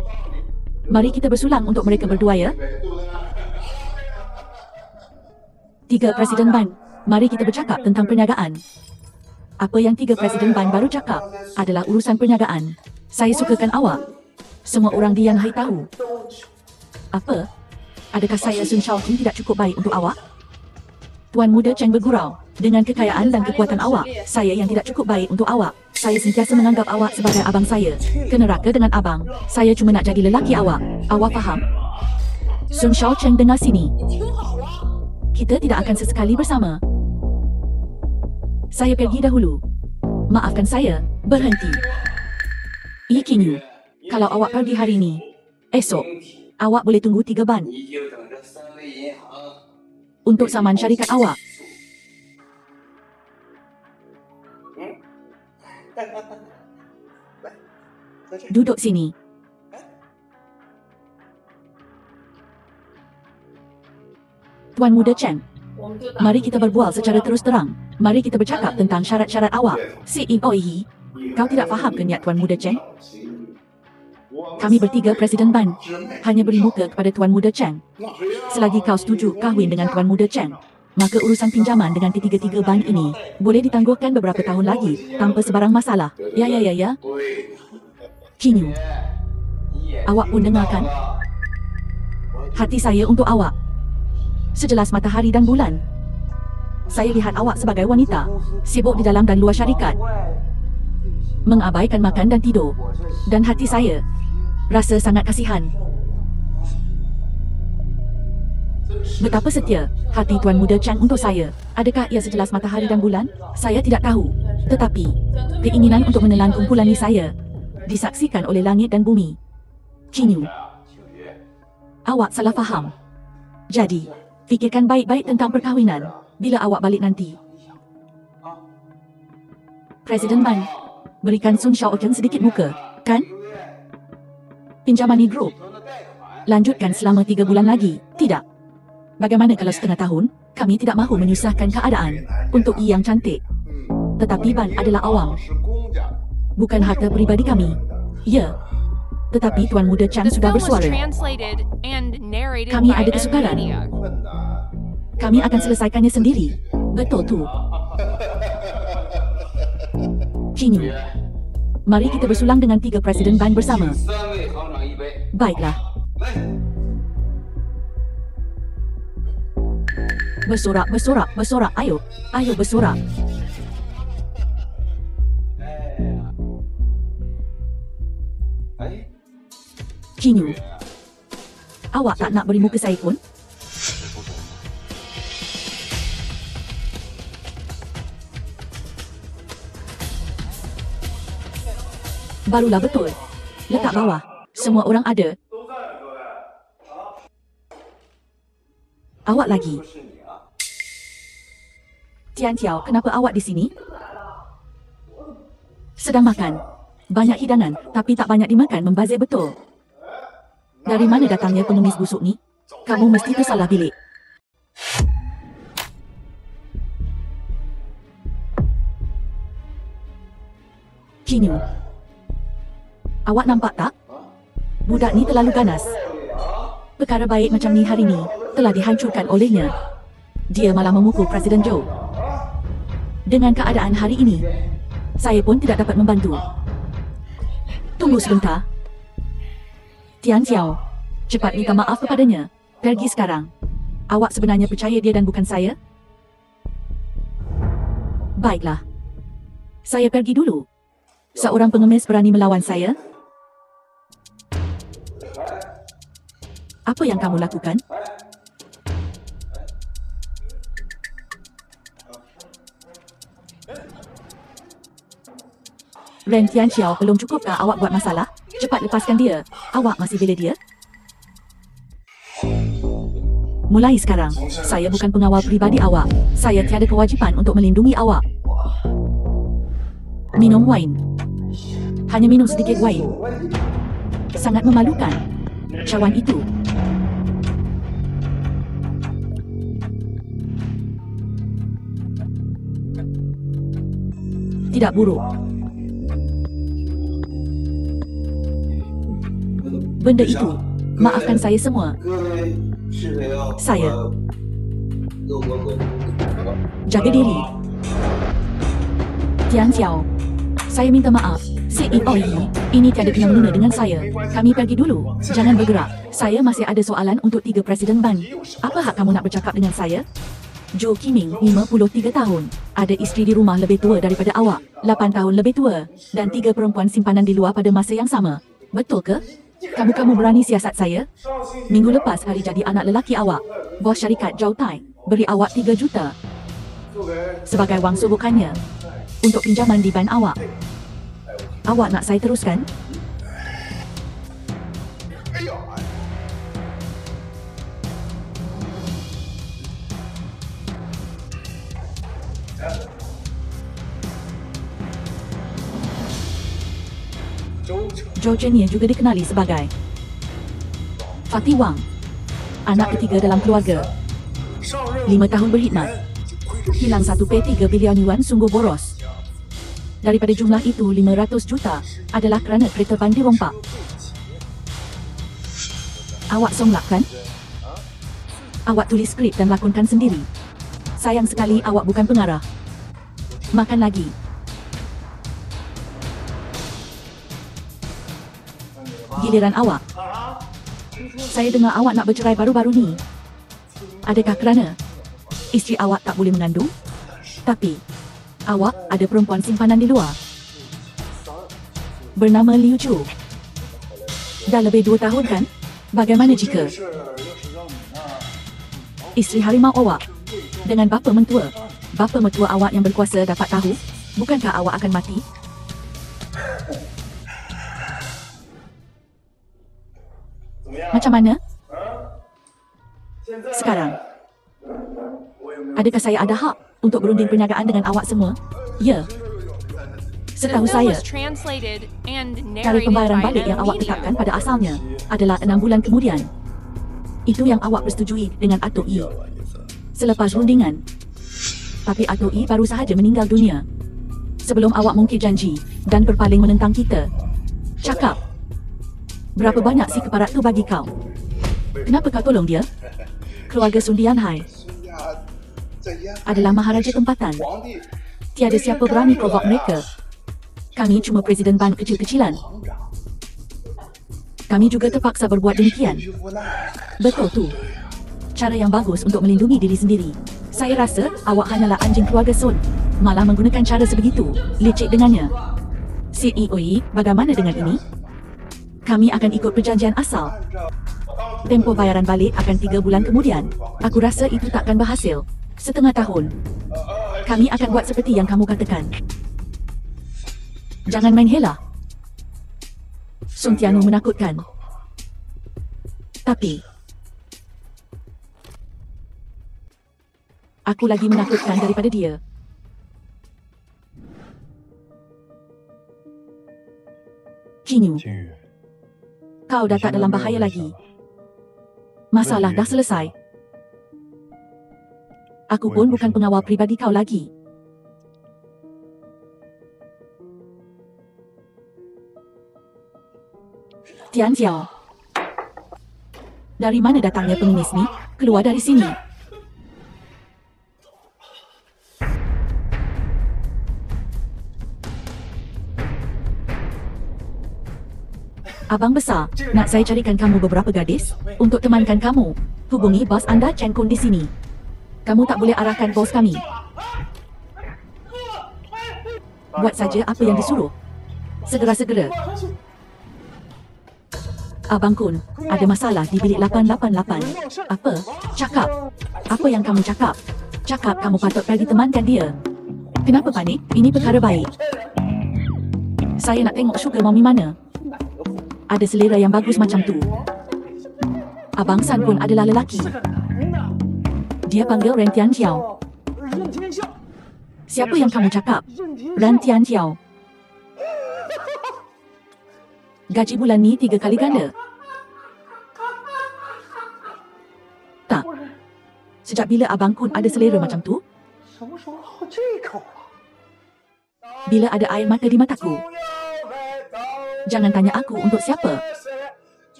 Mari kita bersulang untuk mereka berdua, ya. 3 Presiden Ban, mari kita bercakap tentang perniagaan. Apa yang 3 Presiden Ban baru cakap adalah urusan perniagaan. Saya sukakan awak. Semua orang di Yang Hai tahu. Apa? Adakah saya Sun Shaoqing tidak cukup baik untuk awak? Tuan Muda Chang bergurau. Dengan kekayaan dan kekuatan awak, saya yang tidak cukup baik untuk awak. Saya sentiasa menganggap awak sebagai abang saya. Ke neraka dengan abang. Saya cuma nak jadi lelaki awak. Awak faham? Sun Shaoqing, dengar sini. Kita tidak akan sesekali bersama. Saya pergi dahulu. Maafkan saya, berhenti. Yi Kinyu, kalau awak pergi hari ini, esok, awak boleh tunggu 3 ban. Untuk saman syarikat awak. Duduk sini. Tuan Muda Chang, mari kita berbual secara terus terang. Mari kita bercakap tentang syarat-syarat awak. CEO Yi, kau tidak faham ke niat Tuan Muda Chang? Kami bertiga Presiden Ban hanya beri muka kepada Tuan Muda Chang. Selagi kau setuju kahwin dengan Tuan Muda Chang, maka urusan pinjaman dengan ketiga-tiga ban ini boleh ditangguhkan beberapa tahun lagi tanpa sebarang masalah. Ya. Kinyu, awak pun dengarkan? Hati saya untuk awak sejelas matahari dan bulan. Saya lihat awak sebagai wanita, sibuk di dalam dan luar syarikat, mengabaikan makan dan tidur. Dan hati saya rasa sangat kasihan. Betapa setia hati Tuan Muda Chang untuk saya. Adakah ia sejelas matahari dan bulan? Saya tidak tahu. Tetapi keinginan untuk menelan kumpulan ini saya disaksikan oleh langit dan bumi. Kinyu, awak salah faham. Jadi, fikirkan baik-baik tentang perkahwinan bila awak balik nanti. Presiden Ban, berikan Sun Shaoqing sedikit muka, kan? Pinjaman Yi Group lanjutkan selama 3 bulan lagi, tidak? Bagaimana kalau setengah tahun? Kami tidak mahu menyusahkan keadaan untuk Yi yang cantik. Tetapi Ban adalah awam, bukan harta peribadi kami. Ya, tetapi Tuan Muda Chang sudah bersuara. Kami ada kesukaran. Kami akan selesaikannya sendiri. Betul tu. Kinyu, mari kita bersulang dengan 3 Presiden Ban bersama. Baiklah. Bersorak, bersorak, bersorak. Ayo, ayo bersorak. Kinyu, awak tak nak beri muka saya pun? Barulah betul. Letak bawah. Semua orang ada. Awak lagi. Tian Tiao, kenapa awak di sini? Sedang makan. Banyak hidangan, tapi tak banyak dimakan, membazir betul. Dari mana datangnya pengemis busuk ni? Kamu mesti tersalah bilik. Kinyu. Awak nampak tak? Budak ni terlalu ganas. Perkara baik macam ni hari ni telah dihancurkan olehnya. Dia malah memukul Presiden Zhou. Dengan keadaan hari ini, saya pun tidak dapat membantu. Tunggu sebentar. Tian Xiao, cepat minta maaf kepadanya. Pergi sekarang. Awak sebenarnya percaya dia dan bukan saya? Baiklah. Saya pergi dulu. Seorang pengemis berani melawan saya? Apa yang kamu lakukan? Ren Tian Xiao, belum cukupkah awak buat masalah? Cepat lepaskan dia. Awak masih bela dia? Mulai sekarang, saya bukan pengawal pribadi awak. Saya tiada kewajipan untuk melindungi awak. Minum wine. Hanya minum sedikit wine. Sangat memalukan. Cawan itu. Tidak buruk. Benda itu, maafkan saya semua. Saya. Jaga diri. Tian Xiao, saya minta maaf. CEO Yi, ini tiada kena-mengena dengan saya. Kami pergi dulu. Jangan bergerak. Saya masih ada soalan untuk 3 Presiden Ban. Apa hak kamu nak bercakap dengan saya? Zhou Qiming, 53 tahun. Ada isteri di rumah lebih tua daripada awak. 8 tahun lebih tua. Dan 3 perempuan simpanan di luar pada masa yang sama. Betul ke? Kamu berani siasat saya? Minggu lepas hari jadi anak lelaki awak, bos syarikat Zhou Tai beri awak 3 juta sebagai wang sogokannya untuk pinjaman di bank awak. Awak nak saya teruskan? Zhou Zhenye juga dikenali sebagai Fatih Wang, anak ketiga dalam keluarga. 5 tahun berkhidmat. Hilang 1.3 bilion yuan sungguh boros. Daripada jumlah itu, 500 juta adalah kerana kereta ban dirompak. Awak songlak kan? Awak tulis skrip dan lakonkan sendiri. Sayang sekali awak bukan pengarah. Makan lagi. Giliran awak. Saya dengar awak nak bercerai baru-baru ni. Adakah kerana isteri awak tak boleh mengandung? Tapi awak ada perempuan simpanan di luar bernama Liu Chu. Dah lebih 2 tahun kan? Bagaimana jika isteri harimau awak dengan bapa mentua, bapa mertua awak yang berkuasa dapat tahu? Bukankah awak akan mati? Macam mana? Sekarang, adakah saya ada hak untuk berunding perniagaan dengan awak semua? Ya. Setahu saya, tarikh pembayaran balik yang awak tetapkan pada asalnya adalah 6 bulan kemudian. Itu yang awak persetujui dengan Atuk Yi selepas rundingan. Tapi Atuk Yi baru sahaja meninggal dunia sebelum awak mungkir janji dan berpaling menentang kita. Cakap, berapa banyak si keparat tu bagi kau? Kenapa kau tolong dia? Keluarga Sun Dianhai adalah maharaja tempatan. Tiada siapa berani provok mereka. Kami cuma presiden ban kecil-kecilan. Kami juga terpaksa berbuat demikian. Betul tu. Cara yang bagus untuk melindungi diri sendiri. Saya rasa awak hanyalah anjing keluarga Sun, malah menggunakan cara sebegitu, licik dengannya. CEO Yi, bagaimana dengan ini? Kami akan ikut perjanjian asal. Tempoh bayaran balik akan 3 bulan kemudian. Aku rasa itu takkan berhasil. Setengah tahun. Kami akan buat seperti yang kamu katakan. Jangan main hela. Sun Tianu menakutkan. Tapi aku lagi menakutkan daripada dia. Qingyu,
金宇，
kau dah tak dalam bahaya lagi. Masalah dah selesai. Aku pun bukan pengawal pribadi kau lagi. Tian Xiao. Dari mana datangnya pengemis ni? Keluar dari sini. Abang besar, nak saya carikan kamu beberapa gadis untuk temankan kamu. Hubungi bos anda Chen Kun di sini. Kamu tak boleh arahkan bos kami. Buat saja apa yang disuruh. Segera-segera. Abang Kun, ada masalah di bilik 888. Apa? Cakap. Apa yang kamu cakap? Cakap kamu patut pergi temankan dia. Kenapa panik? Ini perkara baik. Saya nak tengok sugar mommy mana. Ada selera yang bagus macam tu. Abang San pun adalah lelaki. Dia panggil Ren Tian Xiao. Siapa yang kamu cakap? Ren Tian Xiao. Gaji bulan ni 3 kali ganda. Tak. Sejak bila Abang Kun ada selera macam tu? Bila ada air mata di mataku. Jangan tanya aku untuk siapa.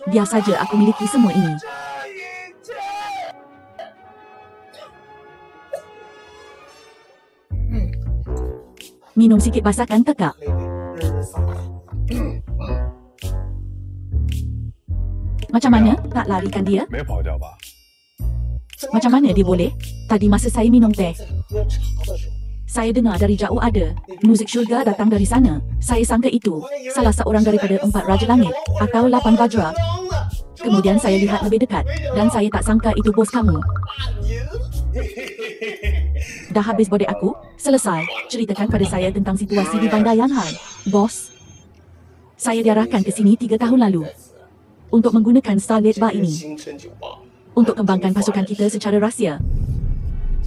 Biar saja aku miliki semua ini. Minum sikit basahkan tekak. Macam mana? Tak larikan dia?
没跑掉吧？
Macam mana dia boleh? Tadi masa saya minum teh, saya dengar dari jauh ada muzik syurga datang dari sana. Saya sangka itu salah seorang daripada 4 Raja Langit atau 8 Vajra. Kemudian saya lihat lebih dekat dan saya tak sangka itu bos kamu. Dah habis bodek aku? Selesai. Ceritakan pada saya tentang situasi di Bandar Yanhai. Bos, saya diarahkan ke sini 3 tahun lalu untuk menggunakan Starlight Bar ini untuk kembangkan pasukan kita secara rahsia.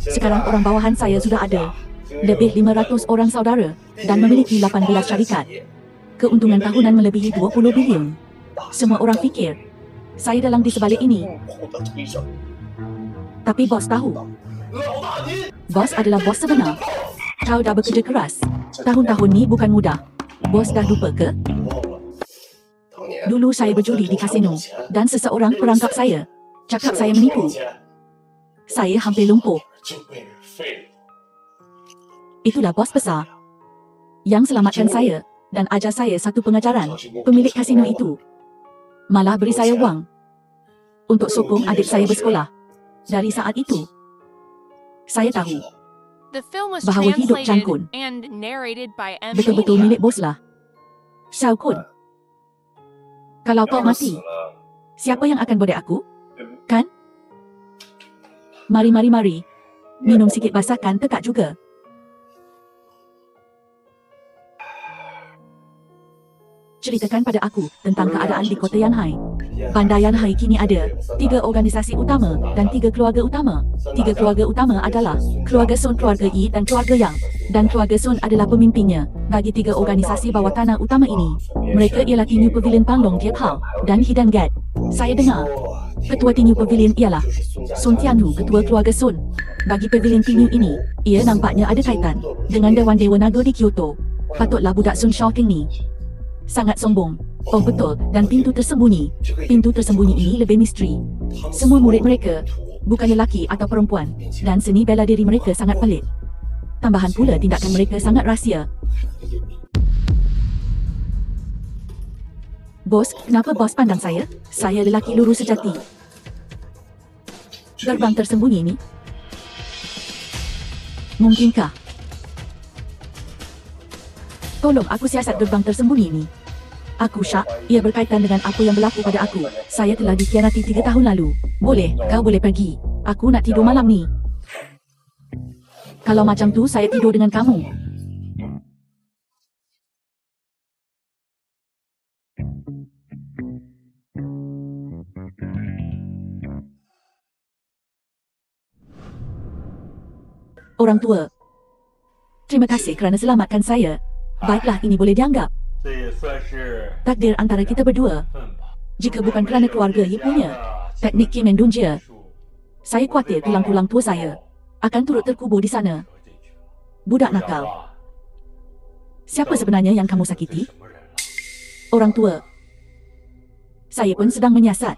Sekarang orang bawahan saya sudah ada lebih 500 orang saudara dan memiliki 18 syarikat. Keuntungan tahunan melebihi 20 bilion. Semua orang fikir saya dalang di sebalik ini. Tapi bos tahu. Bos adalah bos sebenar. Kau dah bekerja keras. Tahun-tahun ni bukan mudah. Bos dah lupa ke? Dulu saya berjudi di kasino dan seseorang perangkap saya. Cakap saya menipu. Saya hampir lumpuh. Itulah bos besar yang selamatkan saya dan ajar saya satu pengajaran. Pemilik kasino itu malah beri saya wang untuk sokong adik saya bersekolah. Dari saat itu, saya tahu
The film was
bahawa hidup Chan
translated
Kun
and narrated by M.
betul-betul milik bos lah. Xiao Kun, kalau kau mati, siapa yang akan bodek aku? Kan? Mari. Minum sikit basahkan tekak juga. Ceritakan pada aku tentang keadaan di kota Yanhai. Bandar Yanhai kini ada 3 organisasi utama dan 3 keluarga utama. 3 keluarga utama adalah keluarga Sun, keluarga Yi dan keluarga Yang. Dan keluarga Sun adalah pemimpinnya bagi 3 organisasi bawah tanah utama ini. Mereka ialah Tinyu Pavilion Panglong Tiap Hao dan Hidan Gad. Saya dengar ketua Tinyu Pavilion ialah Sun Tianhu, ketua keluarga Sun. Bagi Pavilion Tinyu ini, ia nampaknya ada kaitan dengan Dewan Dewa Naga di Kyoto. Patutlah budak Sun Shaoking ni sangat sombong. Oh betul, dan pintu tersembunyi. Pintu tersembunyi ini lebih misteri. Semua murid mereka bukan lelaki atau perempuan dan seni bela diri mereka sangat pelik. Tambahan pula tindakan mereka sangat rahsia. Bos, kenapa bos pandang saya? Saya lelaki lurus sejati. Gerbang tersembunyi ini mungkinkah? Tolong aku siasat gerbang tersembunyi ini. Aku syak, ia berkaitan dengan apa yang berlaku pada aku. Saya telah dikhianati 3 tahun lalu. Boleh, kau boleh pergi. Aku nak tidur malam ni. Kalau macam tu, saya tidur dengan kamu. Orang tua, terima kasih kerana selamatkan saya. Baiklah, ini boleh dianggap
这也算是
takdir antara kita berdua.
份吧。
Jika bukan kerana keluarga ibunya, teknik Kim and Dunjia, saya khawatir tulang-tulang tua saya akan turut terkubur di sana. Budak nakal. Siapa sebenarnya yang kamu sakiti? Orang tua. Saya pun sedang menyiasat.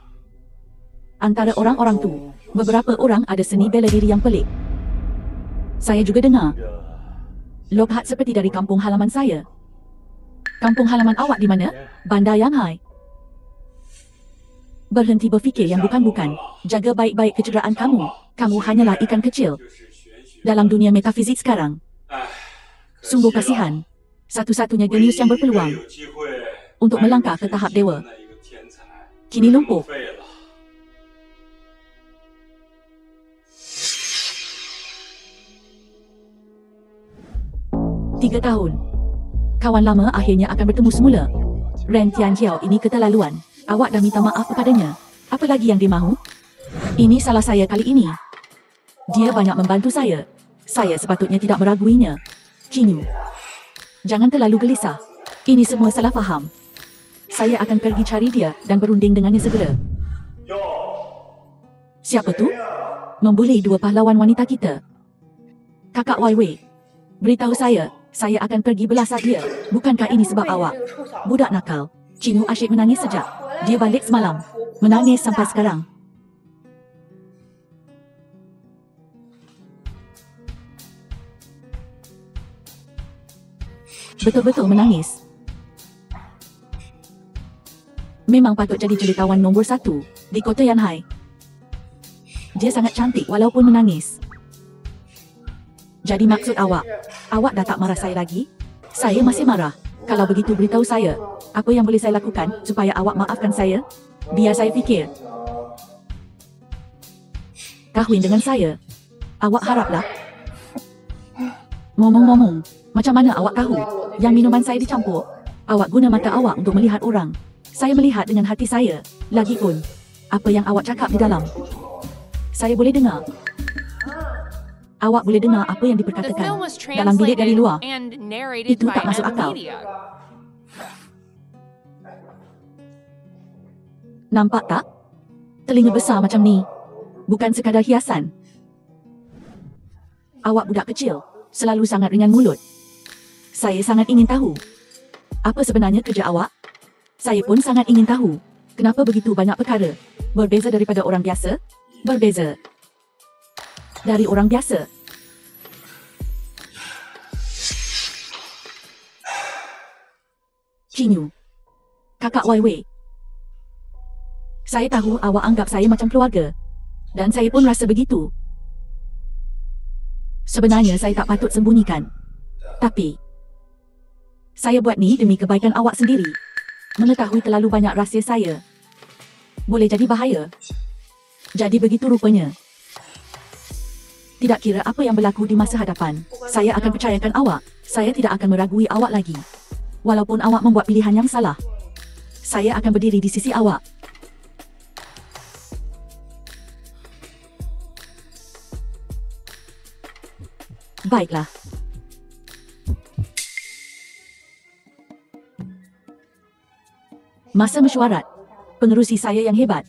Antara orang-orang tu, beberapa orang ada seni bela diri yang pelik. Saya juga dengar Lokhat seperti dari kampung halaman saya. Kampung halaman awak di mana? Bandar Yanghai. Berhenti berfikir yang bukan-bukan. Jaga baik-baik kecederaan kamu. Kamu hanyalah ikan kecil dalam dunia metafizik sekarang. Sungguh kasihan. Satu-satunya jenius yang berpeluang untuk melangkah ke tahap dewa kini lumpuh. 3 tahun. Kawan lama akhirnya akan bertemu semula. Ren Tianjiao ini keterlaluan. Awak dah minta maaf kepadanya. Apa lagi yang dia mahu? Ini salah saya kali ini. Dia banyak membantu saya. Saya sepatutnya tidak meraguinya. Kinyu, jangan terlalu gelisah. Ini semua salah faham. Saya akan pergi cari dia dan berunding dengannya segera. Siapa tu? Membuli 2 pahlawan wanita kita. Kakak Wai Wei, beritahu saya akan pergi belasah dia. Bukankah ini sebab awak? Budak nakal. Kinyu asyik menangis sejak dia balik semalam. Menangis sampai sekarang. Betul-betul menangis. Memang patut jadi jutawan nombor 1 di kota Yanhai. Dia sangat cantik walaupun menangis. Jadi maksud awak dah tak marah saya lagi? Saya masih marah. Kalau begitu beritahu saya, apa yang boleh saya lakukan supaya awak maafkan saya? Biar saya fikir. Kahwin dengan saya? Awak haraplah? Ngomong-ngomong, macam mana awak tahu yang minuman saya dicampur? Awak guna mata awak untuk melihat orang. Saya melihat dengan hati saya. Lagipun, apa yang awak cakap di dalam, saya boleh dengar. Awak boleh dengar apa yang
The
diperkatakan
film was
dalam bilik dari
translated
luar.
and narrated
Itu
by
tak masuk
M
akal.
Media.
Nampak tak? Telinga besar macam ni. Bukan sekadar hiasan. Awak budak kecil, selalu sangat ringan mulut. Saya sangat ingin tahu. Apa sebenarnya kerja awak? Saya pun sangat ingin tahu. Kenapa begitu banyak perkara? Berbeza daripada orang biasa? Berbeza dari orang biasa. Kinyu, kakak Wai Wei. Saya tahu awak anggap saya macam keluarga. Dan saya pun rasa begitu. Sebenarnya saya tak patut sembunyikan. Tapi, saya buat ni demi kebaikan awak sendiri. Mengetahui terlalu banyak rahsia saya boleh jadi bahaya. Jadi begitu rupanya. Tidak kira apa yang berlaku di masa hadapan, saya akan percayakan awak. Saya tidak akan meragui awak lagi. Walaupun awak membuat pilihan yang salah, saya akan berdiri di sisi awak. Baiklah. Masa mesyuarat. Pengerusi saya yang hebat.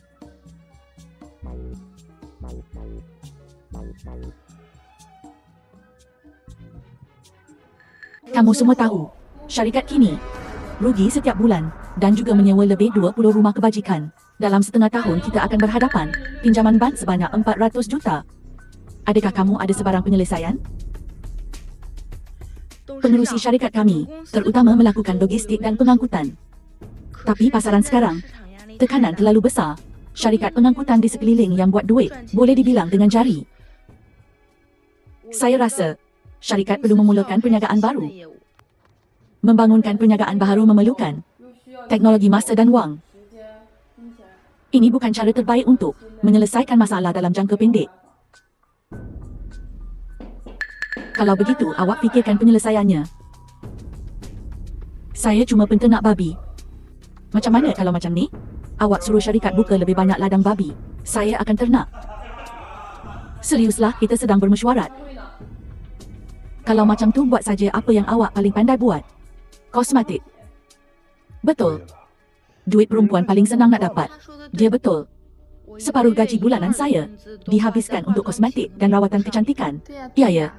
Kamu semua tahu, syarikat kini rugi setiap bulan dan juga menyewa lebih 20 rumah kebajikan. Dalam setengah tahun kita akan berhadapan pinjaman bank sebanyak 400 juta. Adakah kamu ada sebarang penyelesaian? Pengerusi syarikat kami terutama melakukan logistik dan pengangkutan. Tapi pasaran sekarang, tekanan terlalu besar. Syarikat pengangkutan di sekeliling yang buat duit boleh dibilang dengan jari. Saya rasa syarikat perlu memulakan perniagaan baru. Membangunkan perniagaan baru memerlukan teknologi masa dan wang. Ini bukan cara terbaik untuk menyelesaikan masalah dalam jangka pendek. Kalau begitu, awak fikirkan penyelesaiannya. Saya cuma penternak babi. Macam mana kalau macam ni? Awak suruh syarikat buka lebih banyak ladang babi. Saya akan ternak. Seriuslah, kita sedang bermesyuarat. Kalau macam tu buat saja apa yang awak paling pandai buat. Kosmetik. Betul. Duit perempuan paling senang nak dapat. Dia betul. Separuh gaji bulanan saya dihabiskan untuk kosmetik dan rawatan kecantikan. Ya.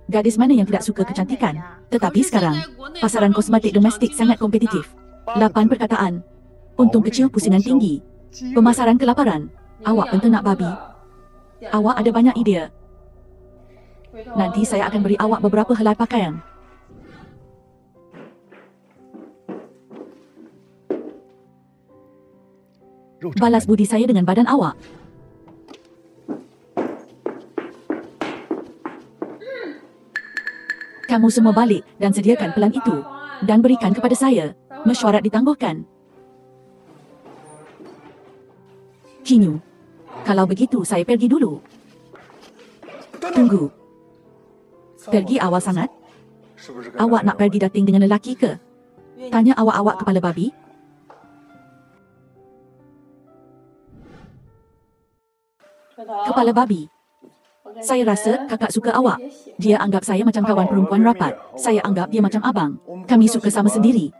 Gadis mana yang tidak suka kecantikan? Tetapi sekarang, pasaran kosmetik domestik sangat kompetitif. 8 perkataan. Untung kecil, pusingan tinggi. Pemasaran kelaparan. Awak pentenak babi. Awak ada banyak idea. Nanti saya akan beri awak beberapa helai pakaian. Balas budi saya dengan badan awak. Kamu semua balik dan sediakan pelan itu dan berikan kepada saya. Mesyuarat ditangguhkan. Kinyu. Kalau begitu saya pergi dulu. Tunggu. Pergi awal sangat? Awak nak pergi dating dengan lelaki ke? Tanya awak-awak kepala babi. Kepala babi. Saya rasa kakak suka awak. Dia anggap saya macam kawan perempuan rapat. Saya anggap dia macam abang. Kami suka sama sendiri.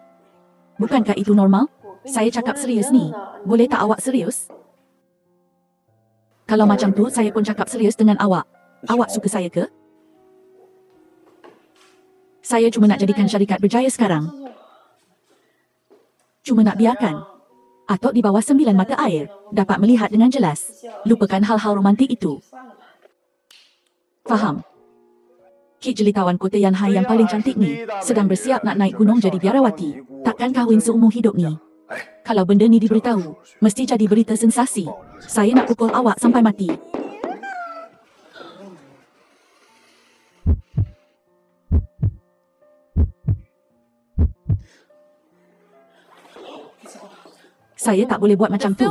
Bukankah itu normal? Saya cakap serius ni. Boleh tak awak serius? Kalau macam tu, saya pun cakap serius dengan awak. Awak suka saya ke? Saya cuma nak jadikan syarikat berjaya sekarang. Cuma nak biarkan Atok di bawah 9 mata air dapat melihat dengan jelas. Lupakan hal-hal romantik itu. Faham? Kit jelitawan kota Yan Hai yang paling cantik ni sedang bersiap nak naik gunung jadi biarawati. Takkan kahwin seumur hidup ni. Kalau benda ni diberitahu, mesti jadi berita sensasi. Saya nak pukul awak sampai mati. Saya tak boleh buat macam tu.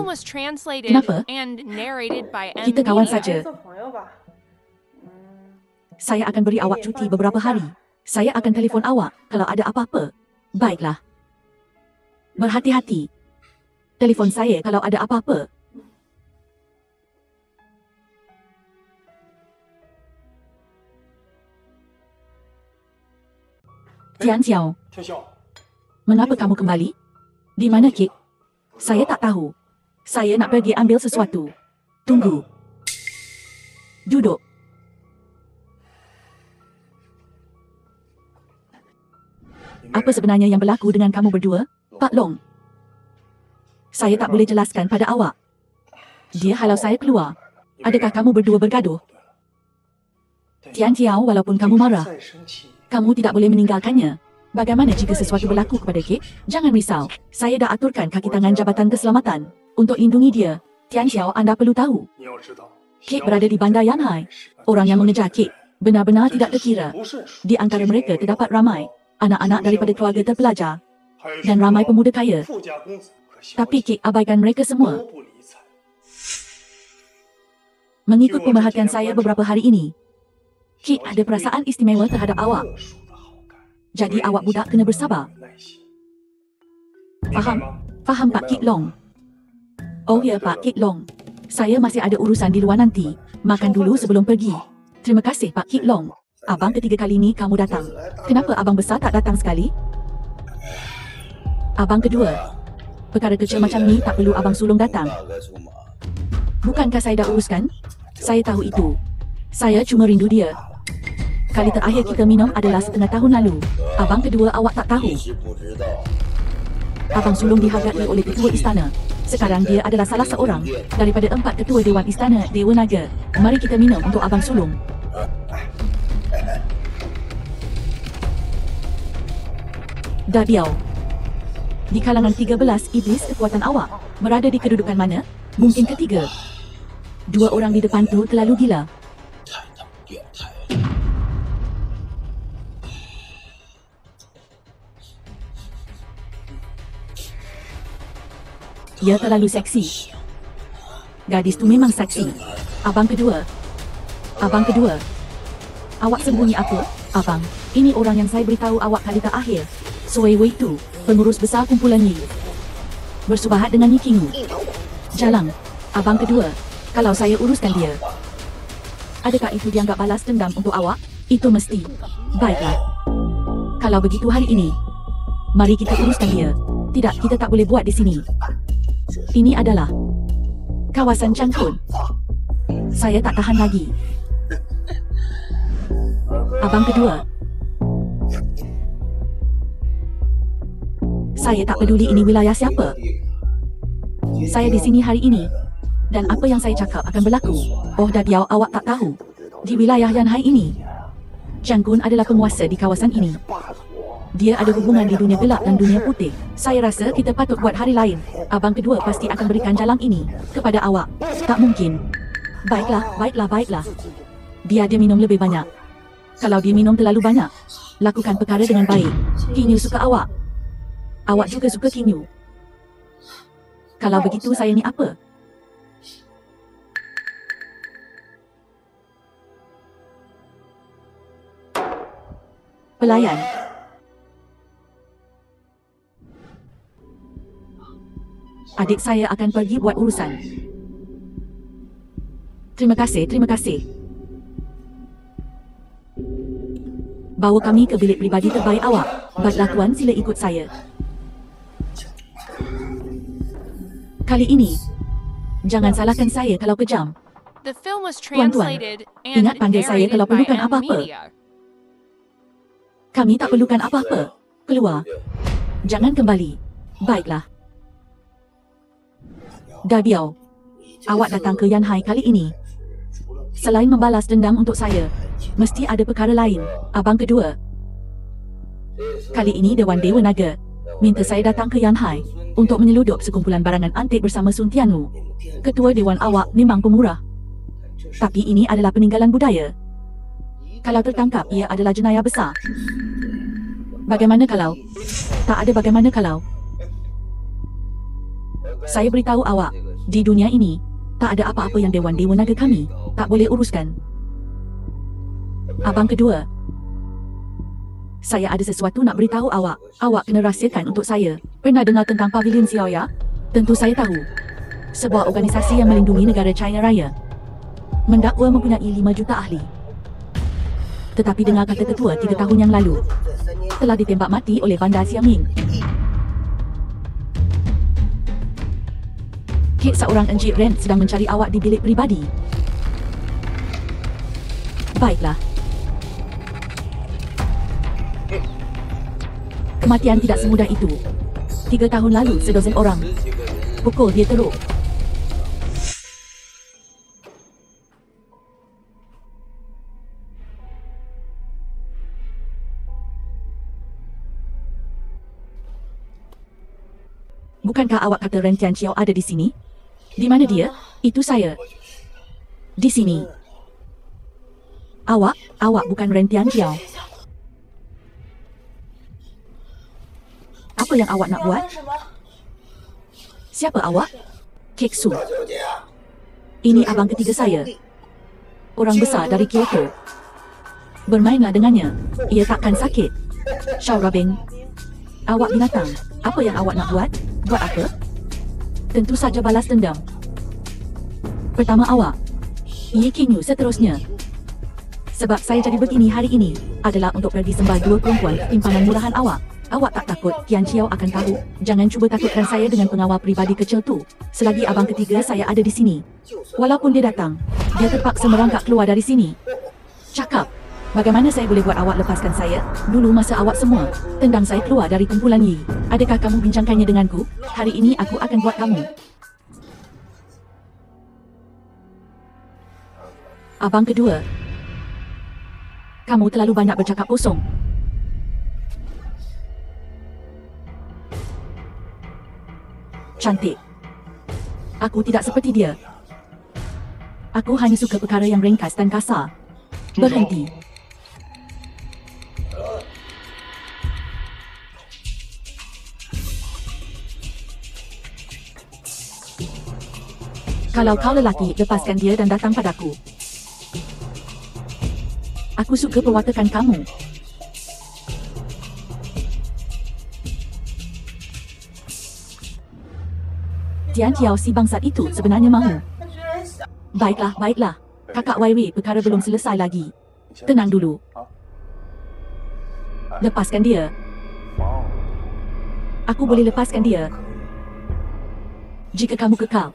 Kenapa? Kita kawan saja. Saya akan beri awak cuti beberapa hari. Saya akan telefon awak kalau ada apa-apa. Baiklah. Berhati-hati. Telefon saya kalau ada apa-apa. Tian Xiao. Mengapa kamu kembali? Di mana, Kit? Saya tak tahu. Saya nak pergi ambil sesuatu. Tunggu. Duduk. Apa sebenarnya yang berlaku dengan kamu berdua, Pak Long? Saya tak boleh jelaskan pada awak. Dia halau saya keluar. Adakah kamu berdua bergaduh? Tian Xiao, walaupun kamu marah, kamu tidak boleh meninggalkannya. Bagaimana jika sesuatu berlaku kepada Kit? Jangan risau. Saya dah aturkan kaki tangan Jabatan Keselamatan untuk lindungi dia. Tian Xiao, anda perlu tahu. Kit berada di bandar Yan Hai. Orang yang mengejar Kit benar-benar tidak terkira. Di antara mereka terdapat ramai anak-anak daripada keluarga terpelajar dan ramai pemuda kaya. Tapi Kit abaikan mereka semua. Mengikut pemerhatian saya beberapa hari ini, Kit ada perasaan istimewa terhadap awak. Jadi awak budak kena bersabar. Faham? Faham Pak Kit Long? Oh ya Pak Kit Long. Saya masih ada urusan di luar nanti. Makan dulu sebelum pergi. Terima kasih Pak Kit Long. Abang ketiga kali ni kamu datang. Kenapa abang besar tak datang sekali? Abang kedua. Perkara kecil macam ni tak perlu abang sulung datang. Bukankah saya dah uruskan? Saya tahu itu. Saya cuma rindu dia. Kali terakhir kita minum adalah setengah tahun lalu. Abang kedua awak tak tahu. Abang sulung dihargai oleh ketua istana. Sekarang dia adalah salah seorang daripada 4 ketua Dewan Istana Dewa Naga. Mari kita minum untuk abang sulung. Dabiao. Di kalangan 13 iblis kekuatan awak berada di kedudukan mana? Mungkin ketiga. 2 orang di depan tu terlalu gila. Dia terlalu seksi. Gadis tu memang seksi. Abang kedua. Abang kedua. Awak sembunyi apa? Abang, ini orang yang saya beritahu awak kali terakhir. Sui Wei tu, pengurus besar kumpulan Yi. Bersubahat dengan Yi Qingwu. Jalang. Abang kedua. Kalau saya uruskan dia. Adakah itu dianggap balas dendam untuk awak? Itu mesti. Baiklah. Kalau begitu hari ini, mari kita uruskan dia. Tidak, kita tak boleh buat di sini. Ini adalah kawasan Chang Kun. Saya tak tahan lagi. Abang kedua. Saya tak peduli ini wilayah siapa. Saya di sini hari ini. Dan apa yang saya cakap akan berlaku. Oh Dabiao, awak tak tahu. Di wilayah Yanhai ini, Chang Kun adalah penguasa di kawasan ini. Dia ada hubungan di dunia gelap dan dunia putih. Saya rasa kita patut buat hari lain. Abang kedua pasti akan berikan jalan ini kepada awak. Tak mungkin. Baiklah. Biar dia minum lebih banyak. Kalau dia minum terlalu banyak, lakukan perkara dengan baik. Kinyu suka awak. Awak juga suka Kinyu. Kalau begitu saya ni apa? Pelayan. Adik saya akan pergi buat urusan. Terima kasih. Bawa kami ke bilik pribadi terbaik awak. Baiklah tuan, sila ikut saya. Kali ini, jangan salahkan saya kalau kejam.
The film was
Tuan-tuan,
translated and
ingat panggil saya
narrated
kalau
by
perlukan
M
apa-apa.
Media.
Kami tak perlukan apa-apa. Keluar. Jangan kembali. Baiklah. Dabiao, awak datang ke Yanhai kali ini. Selain membalas dendam untuk saya, mesti ada perkara lain. Abang kedua. Kali ini Dewan Dewa Naga minta saya datang ke Yanhai untuk menyeludup sekumpulan barangan antik bersama Sun Tianwu. Ketua Dewan awak memang pemurah. Tapi ini adalah peninggalan budaya. Kalau tertangkap, ia adalah jenayah besar. Bagaimana kalau? Tak ada bagaimana kalau. Saya beritahu awak, di dunia ini, tak ada apa-apa yang Dewan Dewa Naga kami tak boleh uruskan. Abang kedua, saya ada sesuatu nak beritahu awak. Awak kena rahsiakan untuk saya. Pernah dengar tentang Pavilion Xiaoya? Tentu saya tahu. Sebuah organisasi yang melindungi negara China Raya. Mendakwa mempunyai 5 juta ahli. Tetapi dengar kata ketua 3 tahun yang lalu telah ditembak mati oleh Bandar Xiaoming. Kek seorang Encik Ren sedang mencari awak di bilik pribadi. Baiklah. Kematian tidak semudah itu. 3 tahun lalu sedozen orang pukul dia teruk. Bukankah awak kata Ren Tianqiao ada di sini? Di mana dia? Itu saya. Di sini. Awak bukan Ren Tianqiao. Apa yang awak nak buat? Siapa awak? Kek Su. Ini abang ketiga saya. Orang besar dari Kyoto. Bermainlah dengannya. Ia takkan sakit. Xiao Rabing. Awak binatang. Apa yang awak nak buat? Buat apa? Tentu saja balas dendam. Pertama awak. Ye Kinyu seterusnya. Sebab saya jadi begini hari ini adalah untuk pergi sembah 2 perempuan ketimpangan murahan awak. Awak tak takut Tianqiao akan tahu? Jangan cuba takutkan saya dengan pengawal pribadi kecil tu. Selagi abang ketiga saya ada di sini. Walaupun dia datang, dia terpaksa merangkak keluar dari sini. Cakap. Bagaimana saya boleh buat awak lepaskan saya? Dulu masa awak semua tendang saya keluar dari kumpulan Yi. Adakah kamu bincangkannya denganku? Hari ini aku akan buat kamu. Abang kedua. Kamu terlalu banyak bercakap kosong. Cantik. Aku tidak seperti dia. Aku hanya suka perkara yang ringkas dan kasar. Berhenti. Kalau kau lelaki, lepaskan dia dan datang padaku. Aku suka perwatakan kamu. Tianqiao si bangsat itu sebenarnya mahu. Baiklah. Kakak Wei, perkara belum selesai lagi. Tenang dulu. Lepaskan dia. Aku boleh lepaskan dia. Jika kamu kekal.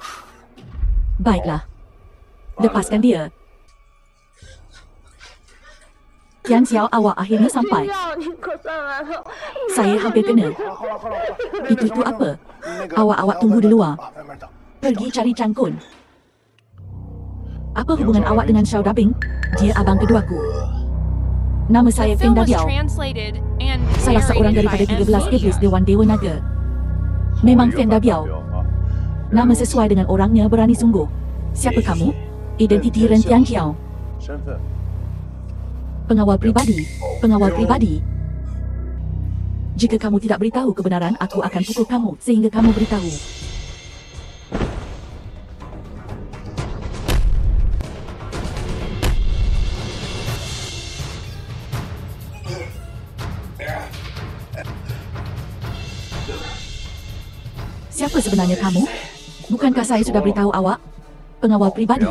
Baiklah. Lepaskan dia. Tian Xiao, awak akhirnya sampai. Saya hampir kena. Itu apa? Awak tunggu di luar. Pergi cari Cangkun. Apa hubungan awak dengan Xiao Dabing? Dia abang keduaku. Nama saya
The
Feng
film was
Dabiao.
translated and
Salah seorang
narrated
daripada
by
13
M.
iblis Dewan Dewa Naga. Memang Feng Dabiao. Nama sesuai dengan orangnya berani sungguh. Siapa kamu? Identiti Ren Tian Qiao. Pengawal pribadi. Pengawal pribadi. Jika kamu tidak beritahu kebenaran, aku akan pukul kamu sehingga kamu beritahu. Siapa sebenarnya kamu? Bukankah saya sudah beritahu awak? Pengawal pribadi.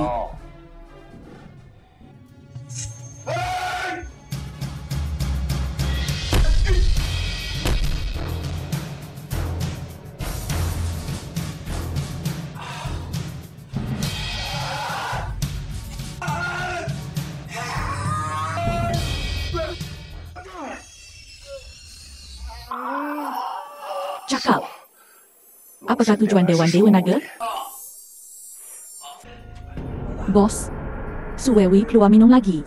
Cakap. Apakah tujuan Dewan Dewa Naga? Bos, Su Weiwei keluar minum lagi.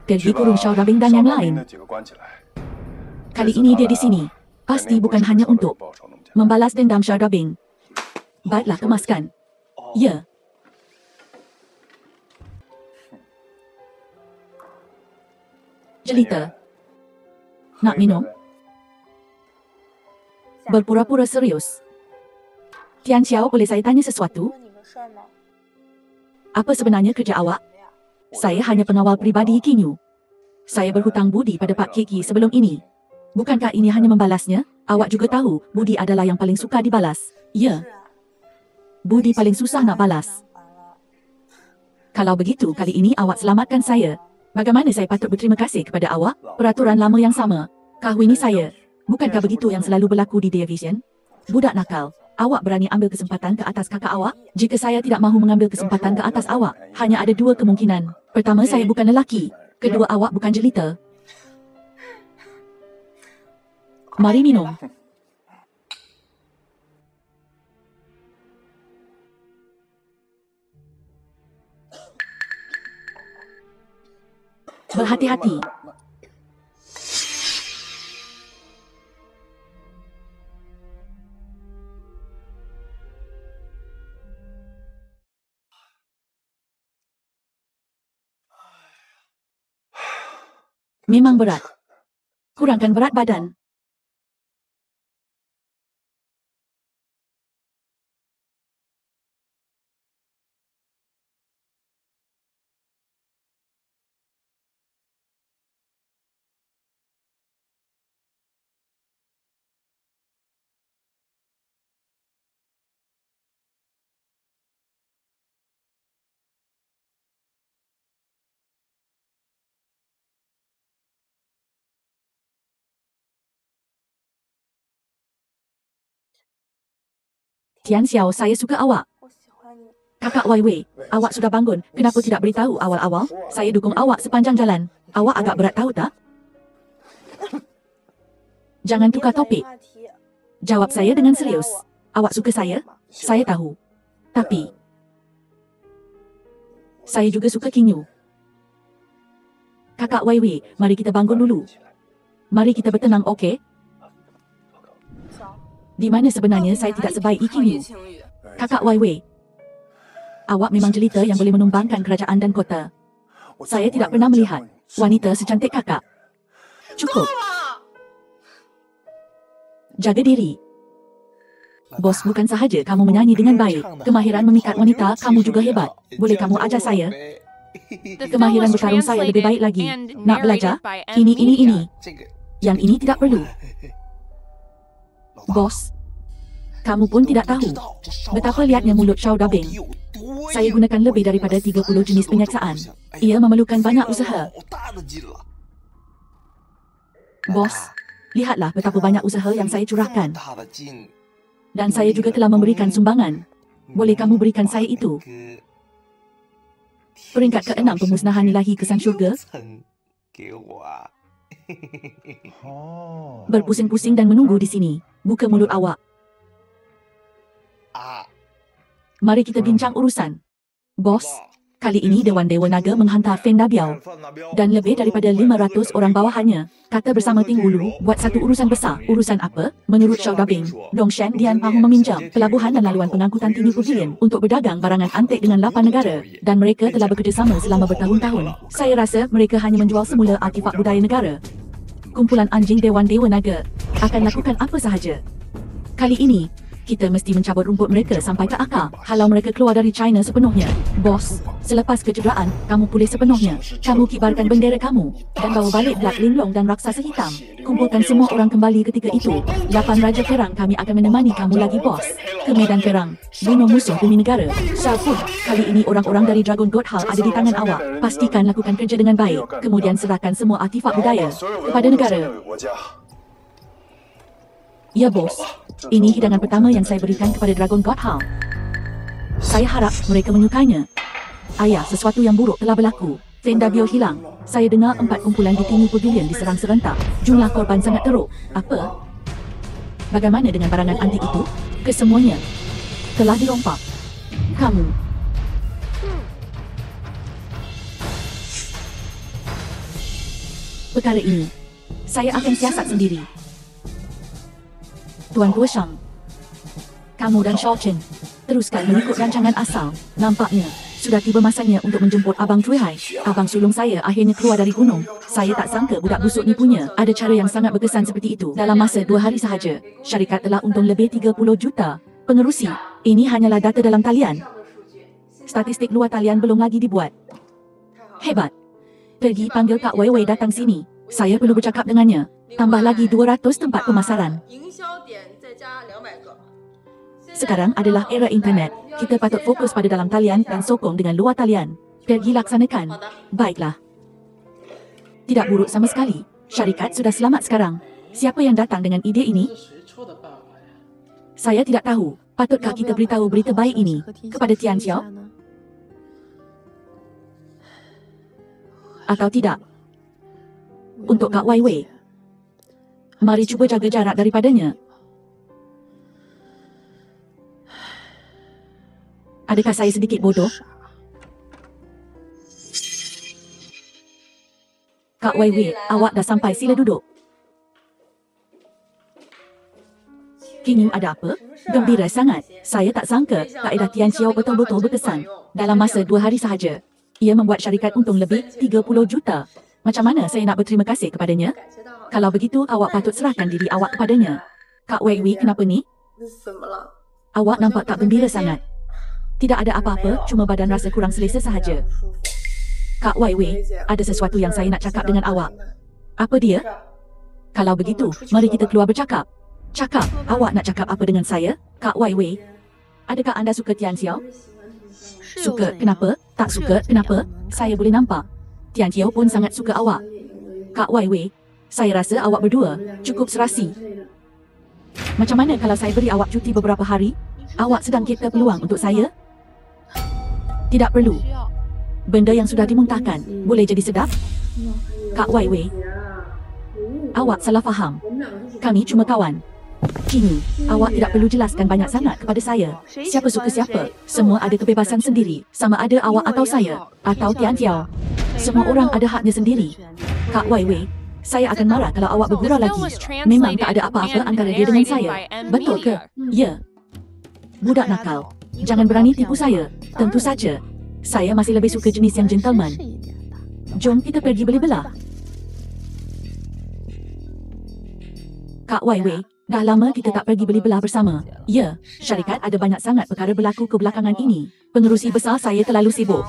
Pergi kurung Xiao Dabing dan yang lain. Kali ini dia di sini. Pasti bukan hanya untuk membalas dendam Xiao Dabing. Baiklah, kemaskan. Ya. Jelita. Nak minum? Berpura-pura serius. Tian Xiao, boleh saya tanya sesuatu? Apa sebenarnya kerja awak? Saya hanya pengawal pribadi Kinyu. Saya berhutang budi pada Pak Keki sebelum ini. Bukankah ini hanya membalasnya? Awak juga tahu, budi adalah yang paling suka dibalas. Ya. Budi paling susah nak balas. Kalau begitu, kali ini awak selamatkan saya. Bagaimana saya patut berterima kasih kepada awak? Peraturan lama yang sama. Kahwini saya. Bukankah begitu yang selalu berlaku di Division? Budak nakal. Awak berani ambil kesempatan ke atas kakak awak? Jika saya tidak mahu mengambil kesempatan ke atas awak, hanya ada dua kemungkinan. Pertama, saya bukan lelaki. Kedua, awak bukan jelita. Mari minum. Berhati-hati. Memang berat. Kurangkan berat badan. Tian Xiao, saya suka awak. Kakak Weiwei, awak sudah bangun. Kenapa tidak beritahu awal-awal? Saya dukung awak sepanjang jalan. Awak agak berat tahu tak? Jangan tukar topik. Jawab saya dengan serius. Awak suka saya? Saya tahu. Tapi saya juga suka Kinyu. Kakak Weiwei, mari kita bangun dulu. Mari kita bertenang, okey? Di mana sebenarnya saya tidak sebaik Kinyu? Kakak Weiwei, awak memang jelita yang boleh menumbangkan kerajaan dan kota. Saya tidak pernah melihat wanita secantik kakak. Cukup. Jaga diri. Bos, bukan sahaja kamu menyanyi dengan baik, kemahiran memikat wanita kamu juga hebat. Boleh kamu ajar saya?
The film
Kemahiran
was
bertarung saya lebih baik lagi.
translated and
Nak belajar?
narrated by M.
Ini. Yang ini tidak perlu. Bos, Kamu pun tidak tahu betapa liatnya mulut Xiao Dabing. Saya gunakan lebih daripada 30 jenis penyaksaan. Ia memerlukan banyak usaha. Bos, lihatlah betapa banyak usaha yang saya curahkan. Dan saya juga telah memberikan sumbangan. Boleh kamu berikan saya itu? Peringkat ke-6 pemusnahan ilahi kesan syurga. Berpusing-pusing dan menunggu di sini. Buka mulut awak. Mari kita bincang urusan. Bos, kali ini Dewan Dewa Naga menghantar Fen Dabiao dan lebih daripada 500 orang bawahannya. Kata bersama Ting Wulu buat satu urusan besar. Urusan apa? Menurut Xiao Dabing, Dongshan Dian mahu meminjam pelabuhan dan laluan pengangkutan tinggi Pavilion untuk berdagang barangan antik dengan 8 negara dan mereka telah bekerjasama selama bertahun-tahun. Saya rasa mereka hanya menjual semula artifak budaya negara. Kumpulan anjing Dewan Dewa Naga akan lakukan apa sahaja. Kali ini, kita mesti mencabut rumput mereka sampai ke akar. Halau mereka keluar dari China sepenuhnya. Bos, selepas kecederaan, kamu pulih sepenuhnya. Kamu kibarkan bendera kamu dan bawa balik Black Linglong dan Raksasa Hitam. Kumpulkan semua orang kembali ketika itu. 8 Raja Perang kami akan menemani kamu lagi, bos. Ke medan perang. Bunuh musuh demi negara. Xiaofu, kali ini orang-orang dari Dragon God Hall ada di tangan awak. Pastikan lakukan kerja dengan baik. Kemudian serahkan semua artifak budaya kepada negara. Ya, bos. Ini hidangan pertama yang saya berikan kepada Dragon God Hall. Saya harap mereka menyukainya. Ayah, sesuatu yang buruk telah berlaku. Fen Dabiao hilang. Saya dengar 4 kumpulan di Tinggi Pavilion diserang serentak. Jumlah korban sangat teruk. Apa? Bagaimana dengan barangan antik itu? Kesemuanya telah dirompak. Kamu. Perkara ini, saya akan siasat sendiri. Tuan Tua Shang, kamu dan Shao Chen teruskan mengikut rancangan asal. Nampaknya sudah tiba masanya untuk menjemput Abang Cui Hai. Abang sulung saya akhirnya keluar dari gunung. Saya tak sangka budak busuk ni punya ada cara yang sangat berkesan seperti itu. Dalam masa 2 hari sahaja, syarikat telah untung lebih 30 juta pengerusi. Ini hanyalah data dalam talian. Statistik luar talian belum lagi dibuat. Hebat. Pergi panggil Kak Wei Wei datang sini. Saya perlu bercakap dengannya. Tambah lagi 200 tempat pemasaran. Sekarang adalah era internet. Kita patut fokus pada dalam talian dan sokong dengan luar talian. Pergi laksanakan. Baiklah. Tidak buruk sama sekali. Syarikat sudah selamat sekarang. Siapa yang datang dengan ide ini? Saya tidak tahu. Patutkah kita beritahu berita baik ini kepada Tian Xiao? Atau tidak? Untuk Kak Wei Wei, mari cuba jaga jarak daripadanya. Adakah saya sedikit bodoh? Kak Wei Wei, awak dah sampai, sila duduk. Kini ada apa? Gembira sangat. Saya tak sangka kaedah Tian Xiao betul-betul berkesan. Dalam masa 2 hari sahaja, ia membuat syarikat untung lebih 30 juta. Macam mana saya nak berterima kasih kepadanya? Kalau begitu, awak patut serahkan diri awak kepadanya. Kak Wei Wei, kenapa ni? Awak nampak tak gembira sangat. Tidak ada apa-apa, cuma badan rasa kurang selesa sahaja. Kak Wei Wei, ada sesuatu yang saya nak cakap dengan awak. Apa dia? Kalau begitu, mari kita keluar bercakap. Cakap, awak nak cakap apa dengan saya? Kak Wei Wei, adakah anda suka Tian Xiao? Suka, kenapa? Tak suka, kenapa? Saya boleh nampak. Tian Xiao pun sangat suka awak. Kak Wei Wei, saya rasa awak berdua cukup serasi. Macam mana kalau saya beri awak cuti beberapa hari? Awak sedang cipta peluang untuk saya? Tidak perlu. Benda yang sudah dimuntahkan boleh jadi sedap? Kak Wei Wei, awak salah faham. Kami cuma kawan. Kini, awak tidak perlu jelaskan banyak sangat kepada saya. Siapa suka siapa, semua ada kebebasan sendiri. Sama ada awak atau saya, atau Tian Xiao. Semua orang ada haknya sendiri. Kak Wei Wei, saya akan marah kalau awak bergurau lagi. Memang tak ada apa-apa antara dia dengan saya. Betul ke? Ya. Budak nakal. Jangan berani tipu saya. Tentu saja. Saya masih lebih suka jenis yang gentleman. Jom kita pergi beli belah. Kak Wei Wei, dah lama kita tak pergi beli belah bersama. Ya, syarikat ada banyak sangat perkara berlaku kebelakangan ini. Pengerusi besar saya terlalu sibuk.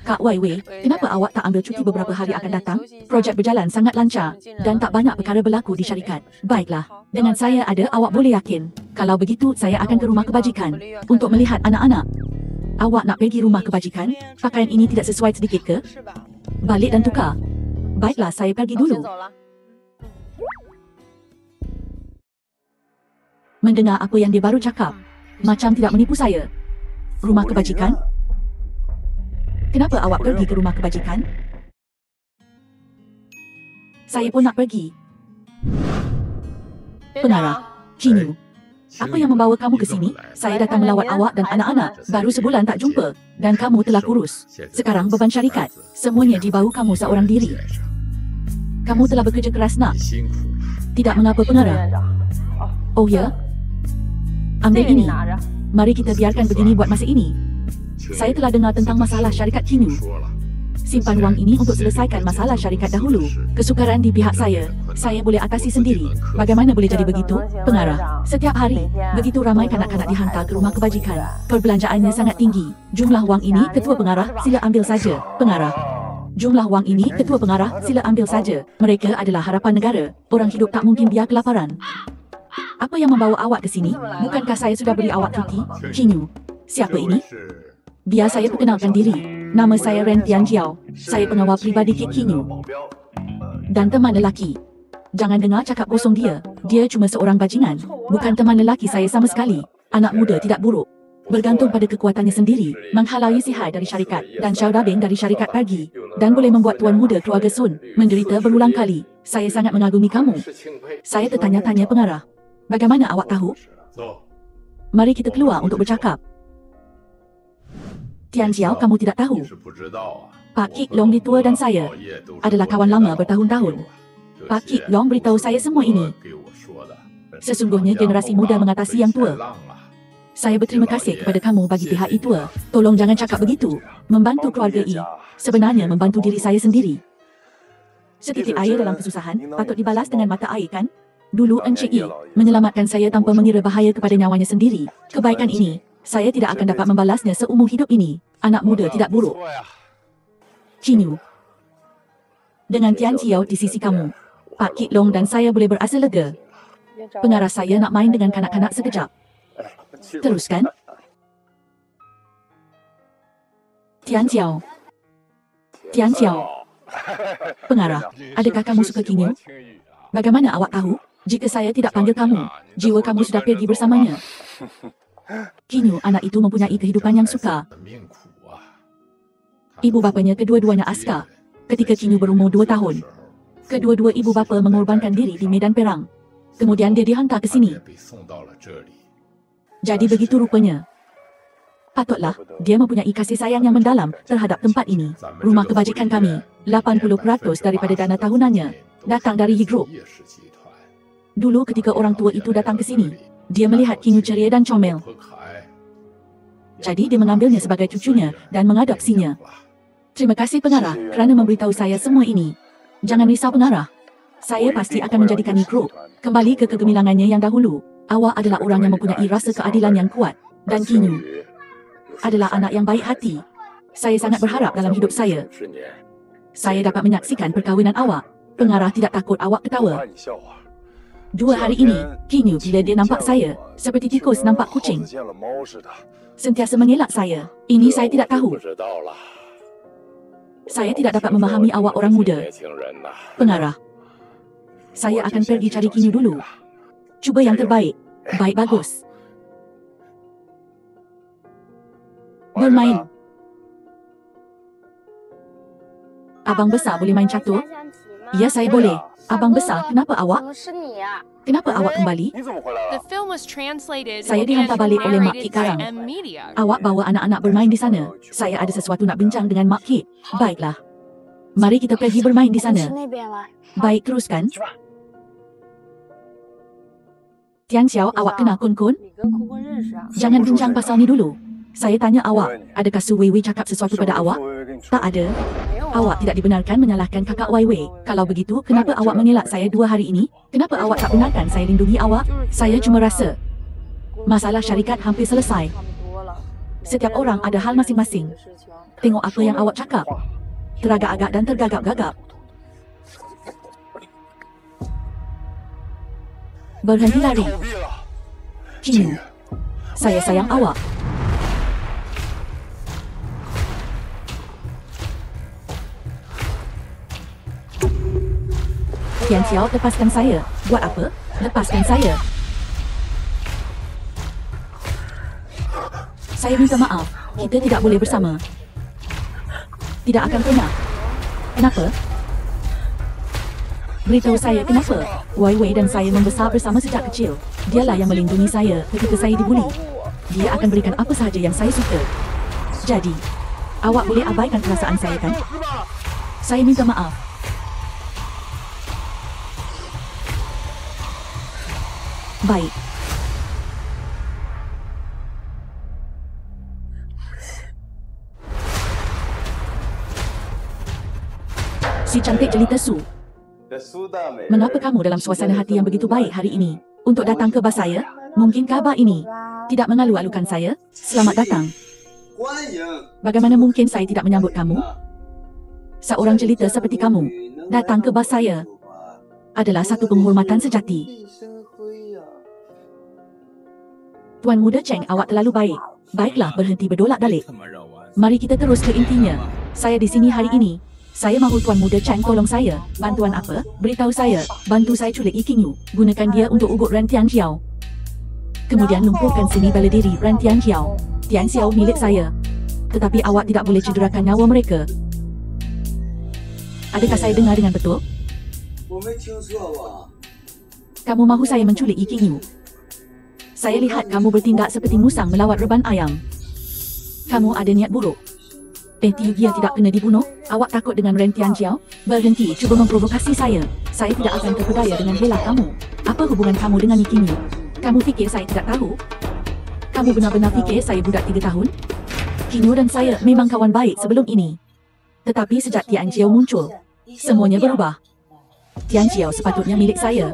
Kak Wai Wei, kenapa awak tak ambil cuti beberapa hari akan datang? Projek berjalan sangat lancar dan tak banyak perkara berlaku di syarikat. Baiklah, dengan saya ada, awak boleh yakin. Kalau begitu, saya akan ke rumah kebajikan untuk melihat anak-anak. Awak nak pergi rumah kebajikan? Pakaian ini tidak sesuai sedikit ke? Balik dan tukar. Baiklah, saya pergi dulu. Mendengar apa yang dia baru cakap, macam tidak menipu saya. Rumah kebajikan? Kenapa awak pergi ke rumah kebajikan? Saya pun nak pergi. Pengarah, Kinyu, apa yang membawa kamu ke sini? Saya datang melawat awak dan anak-anak. Baru sebulan tak jumpa. Dan kamu telah kurus. Sekarang beban syarikat, semuanya di bahu kamu seorang diri. Kamu telah bekerja keras nak? Tidak mengapa, pengarah. Oh ya? Ambil ini. Mari kita biarkan begini buat masa ini. Saya telah dengar tentang masalah syarikat Kinyu. Simpan wang ini untuk selesaikan masalah syarikat dahulu. Kesukaran di pihak saya boleh atasi sendiri. Bagaimana boleh jadi begitu, pengarah? Setiap hari, begitu ramai kanak-kanak dihantar ke rumah kebajikan. Perbelanjaannya sangat tinggi. Jumlah wang ini, ketua pengarah, sila ambil saja, pengarah. Jumlah wang ini, ketua pengarah, sila ambil saja. Mereka adalah harapan negara. Orang hidup tak mungkin biar kelaparan. Apa yang membawa awak ke sini? Bukankah saya sudah beri awak cuti? Kinyu, siapa ini? Biar saya perkenalkan diri. Nama saya Ren Tianjiao. Saya pengawal pribadi Kit Kinyu. Dan teman lelaki. Jangan dengar cakap kosong dia. Dia cuma seorang bajingan. Bukan teman lelaki saya sama sekali. Anak muda tidak buruk. Bergantung pada kekuatannya sendiri. Menghalau Yusihai dari syarikat. Dan Xiao Dabing dari syarikat pergi. Dan boleh membuat tuan muda keluarga Sun menderita berulang kali. Saya sangat mengagumi kamu. Saya tertanya-tanya, pengarah. Bagaimana awak tahu? Mari kita keluar untuk bercakap. Tianjiao, kamu tidak tahu. Pak Kit Long Litua dan saya adalah kawan lama bertahun-tahun. Pak Kit Long beritahu saya semua ini. Sesungguhnya generasi muda mengatasi yang tua. Saya berterima kasih kepada kamu bagi pihak itu. Tolong jangan cakap begitu. Membantu keluarga I sebenarnya membantu diri saya sendiri. Setitik air dalam kesusahan patut dibalas dengan mata air, kan? Dulu Encik I menyelamatkan saya tanpa mengira bahaya kepada nyawanya sendiri. Kebaikan ini saya tidak akan dapat membalasnya seumur hidup ini. Anak muda tidak buruk. Kinyu, dengan Tianjiao di sisi kamu, Pak Kit Long dan saya boleh berasa lega. Pengarah saya nak main dengan kanak-kanak sekejap. Teruskan. Tianjiao. Pengarah, adakah kamu suka Kinyu? Bagaimana awak tahu? Jika saya tidak panggil kamu, jiwa kamu sudah pergi bersamanya. Kinyu, anak itu mempunyai kehidupan yang sukar. Ibu bapanya kedua-duanya askar. Ketika Kinyu berumur 2 tahun, kedua-dua ibu bapa mengorbankan diri di medan perang. Kemudian dia dihantar ke sini. Jadi begitu rupanya. Patutlah, dia mempunyai kasih sayang yang mendalam terhadap tempat ini. Rumah kebajikan kami, 80% daripada dana tahunannya datang dari Yi Group. Dulu ketika orang tua itu datang ke sini, dia melihat Kinyu ceria dan comel. Jadi dia mengambilnya sebagai cucunya dan mengadopsinya. Terima kasih pengarah kerana memberitahu saya semua ini. Jangan risau pengarah. Saya pasti akan menjadikan Yi Group kembali ke kegemilangannya yang dahulu. Awak adalah orang yang mempunyai rasa keadilan yang kuat. Dan Kinyu adalah anak yang baik hati. Saya sangat berharap dalam hidup saya dapat menyaksikan perkahwinan awak. Pengarah tidak takut awak ketawa. 2 hari ini, Kinyu bila dia nampak saya, seperti tikus nampak kucing. Sentiasa mengelak saya. Ini saya tidak tahu. Saya tidak dapat memahami awak orang muda. Pengarah, saya akan pergi cari Kinyu dulu. Cuba yang terbaik. Baik, bagus. Bermain. Abang besar boleh main catur? Ya, saya boleh. Abang besar, kenapa awak? Kenapa awak kembali?
The film was translated
Saya dihantar balik oleh Mak Kit
and narrated by
Karang.
M Media.
Awak bawa anak-anak bermain di sana. Saya ada sesuatu nak bincang dengan Mak Kit. Baiklah. Mari kita pergi bermain di sana. Baik, teruskan. Tianjiao, awak kenal Kun-Kun? Jangan bincang pasal ni dulu. Saya tanya awak, adakah Su Wei Wei cakap sesuatu pada awak? Tak ada. Awak tidak dibenarkan menyalahkan kakak Wei Wei. Kalau begitu, kenapa awak mengelak saya 2 hari ini? Kenapa awak tak benarkan saya lindungi awak? Saya cuma rasa masalah syarikat hampir selesai. Setiap orang ada hal masing-masing. Tengok apa yang awak cakap. Teragak-agak dan tergagap-gagap. Berhenti lari. Qingyu, saya sayang awak. Tian Xiao, lepaskan saya. Buat apa? Lepaskan saya. Saya minta maaf. Kita tidak boleh bersama. Tidak akan pernah. Kenapa? Beritahu saya kenapa. Wei Wei dan saya membesar bersama sejak kecil. Dialah yang melindungi saya ketika saya dibuli. Dia akan berikan apa sahaja yang saya suka. Jadi, awak boleh abaikan perasaan saya, kan? Saya minta maaf. Baik. Si cantik jelita Su. Mengapa kamu dalam suasana hati yang begitu baik hari ini? Untuk datang ke bas saya? Mungkin kabar ini tidak mengalu-alukan saya? Selamat datang. Bagaimana mungkin saya tidak menyambut kamu? Seorang jelita seperti kamu datang ke bas saya adalah satu penghormatan sejati. Tuan Muda Cheng, awak terlalu baik. Baiklah, berhenti berdolak-dalik. Mari kita terus ke intinya. Saya di sini hari ini. Saya mahu Tuan Muda Cheng tolong saya. Bantuan apa? Beritahu saya. Bantu saya culik Qingyu. Gunakan dia untuk ugut Ren Tianjiao. Kemudian lumpuhkan seni bela diri Ren Tianjiao. Tianjiao milik saya. Tetapi awak tidak boleh cederakan nyawa mereka. Adakah saya dengar dengan betul? Kamu mahu saya menculik Qingyu. Saya lihat kamu bertindak seperti musang melawat reban ayam. Kamu ada niat buruk. Peti dia tidak kena dibunuh. Awak takut dengan Ren Tianjiao? Berhenti cuba memprovokasi saya. Saya tidak akan terpedaya dengan bela kamu. Apa hubungan kamu dengan Qingyu? Kamu fikir saya tidak tahu? Kamu benar-benar fikir saya budak 3 tahun? Qingyu dan saya memang kawan baik sebelum ini. Tetapi sejak Tianjiao muncul, semuanya berubah. Tianjiao sepatutnya milik saya.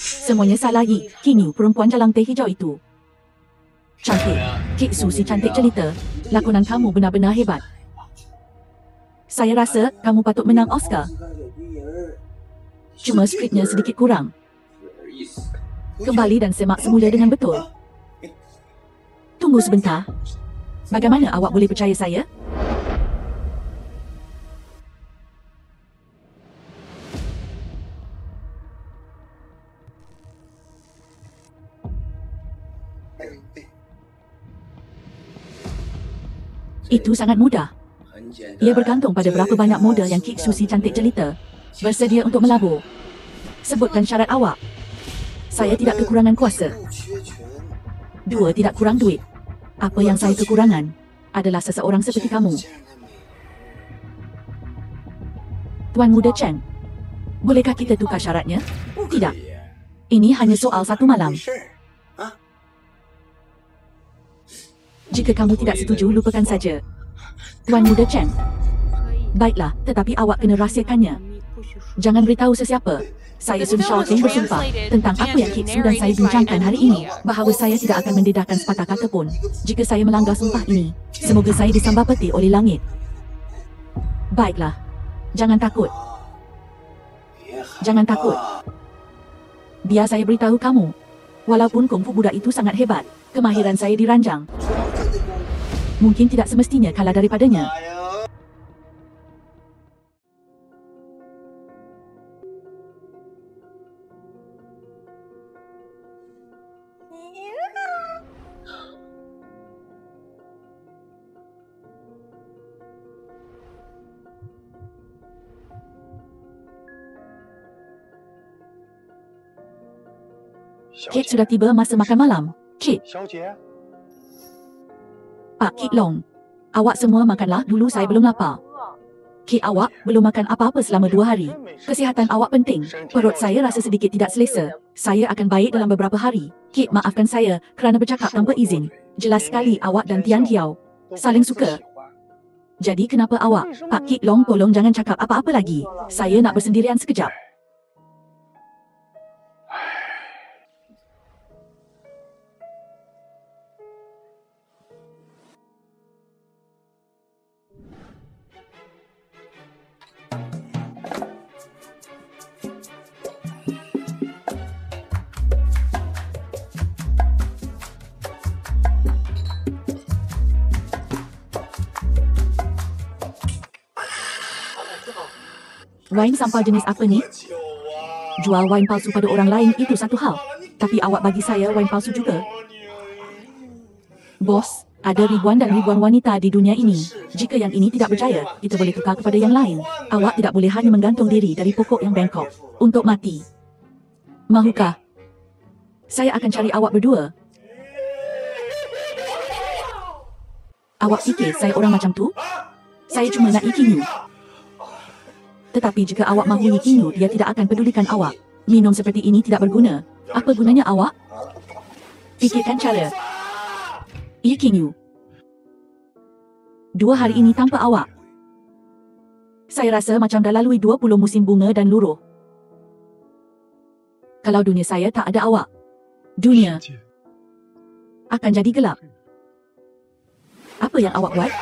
Semuanya salah lagi. Qingyu, perempuan jalang teh hijau itu. Cantik. Kik Su, si cantik jelita. Lakonan kamu benar-benar hebat. Saya rasa kamu patut menang Oscar. Cuma skripnya sedikit kurang. Kembali dan semak semula dengan betul. Tunggu sebentar. Bagaimana awak boleh percaya saya? Itu sangat mudah. Ia bergantung pada berapa banyak model yang Kik Susi cantik jelita bersedia untuk melabur. Sebutkan syarat awak. Saya tidak kekurangan kuasa. 2, tidak kurang duit. Apa yang saya kekurangan adalah seseorang seperti kamu. Tuan Muda Cheng, bolehkah kita tukar syaratnya? Tidak. Ini hanya soal 1 malam. Jika kamu tidak setuju, lupakan saja. Tuan Muda Cheng. Baiklah, tetapi awak kena rahsiakannya. Jangan beritahu sesiapa. Saya Sun Shaoting bersumpah tentang apa yang Kik Su dan saya bincangkan hari ini, bahawa saya tidak akan mendedahkan sepatah kata pun jika saya melanggar sumpah ini. Semoga saya disambar peti oleh langit. Baiklah. Jangan takut. Jangan takut. Biar saya beritahu kamu. Walaupun kungfu budak itu sangat hebat, kemahiran saya diranjang. Mungkin tidak semestinya kalah daripadanya. Kit, sudah tiba masa makan malam. Kit. Pak Kit Long. Awak semua makanlah dulu, saya belum lapar. Kit, awak belum makan apa-apa selama 2 hari. Kesihatan awak penting. Perut saya rasa sedikit tidak selesa. Saya akan baik dalam beberapa hari. Kit, maafkan saya kerana bercakap tanpa izin. Jelas sekali awak dan Tian Hiao saling suka. Jadi kenapa awak? Pak Kit Long, tolong jangan cakap apa-apa lagi. Saya nak bersendirian sekejap. Wain sampah jenis apa ni? Jual wain palsu pada orang lain itu satu hal. Tapi awak bagi saya wain palsu juga. Bos, ada ribuan dan ribuan wanita di dunia ini. Jika yang ini tidak berjaya, kita boleh tukar kepada yang lain. Awak tidak boleh hanya menggantung diri dari pokok yang bengkok untuk mati. Mahukah? Saya akan cari awak berdua. Awak fikir saya orang macam tu? Saya cuma nak iking you. Tetapi jika awak mahu iking you, dia tidak akan pedulikan awak. Minum seperti ini tidak berguna. Apa gunanya awak? Fikirkan cara iking you. 2 hari ini tanpa awak. Saya rasa macam dah lalui 20 musim bunga dan luruh. Kalau dunia saya tak ada awak, dunia akan jadi gelap. Apa yang awak buat?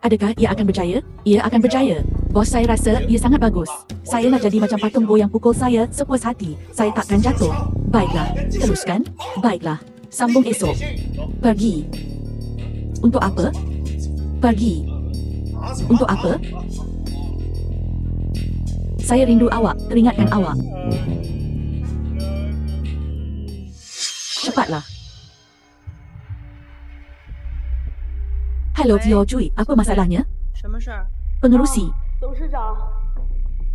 Adakah ia akan berjaya? Ia akan berjaya. Bos, saya rasa ia sangat bagus. Saya nak jadi macam patung Go yang pukul saya sepuas hati. Saya takkan jatuh. Baiklah, teruskan. Baiklah, sambung esok. Pergi. Untuk apa? Pergi. Untuk apa? Saya rindu awak, teringatkan awak. Cepatlah. Hello Tio Cui, apa masalahnya? Pengerusi.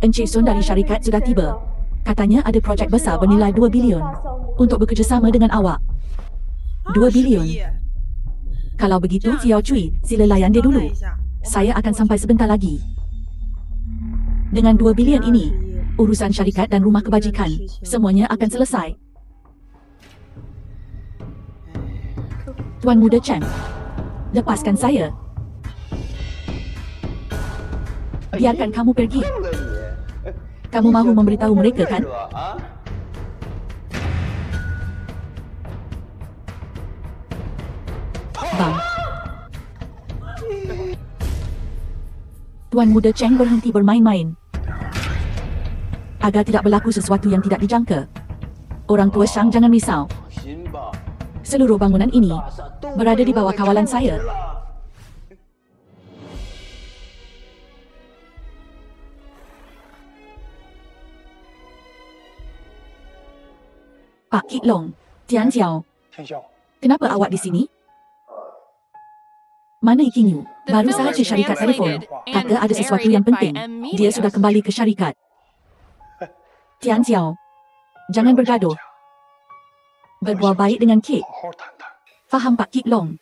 Encik Sun dari syarikat sudah tiba. Katanya ada projek besar bernilai 2 bilion untuk bekerjasama dengan awak. 2 bilion. Kalau begitu Tio Cui, sila layan dia dulu. Saya akan sampai sebentar lagi. Dengan 2 bilion ini, urusan syarikat dan rumah kebajikan, semuanya akan selesai. Tuan Muda Chang, lepaskan saya. Biarkan kamu pergi. Kamu mahu memberitahu mereka, kan? Bang. Tuan Muda Cheng berhenti bermain-main. Agar tidak berlaku sesuatu yang tidak dijangka. Orang tua Shang jangan risau. Seluruh bangunan ini berada di bawah kawalan saya. Pak Kit Long, Tian Xiao. Kenapa awak di sini? Mana Iking Yu? Baru sahaja syarikat telefon. Kata ada sesuatu yang penting. Dia sudah kembali ke syarikat. Tian Xiao, jangan bergaduh. Berbual baik dengan Kit. Faham Pak Kit Long?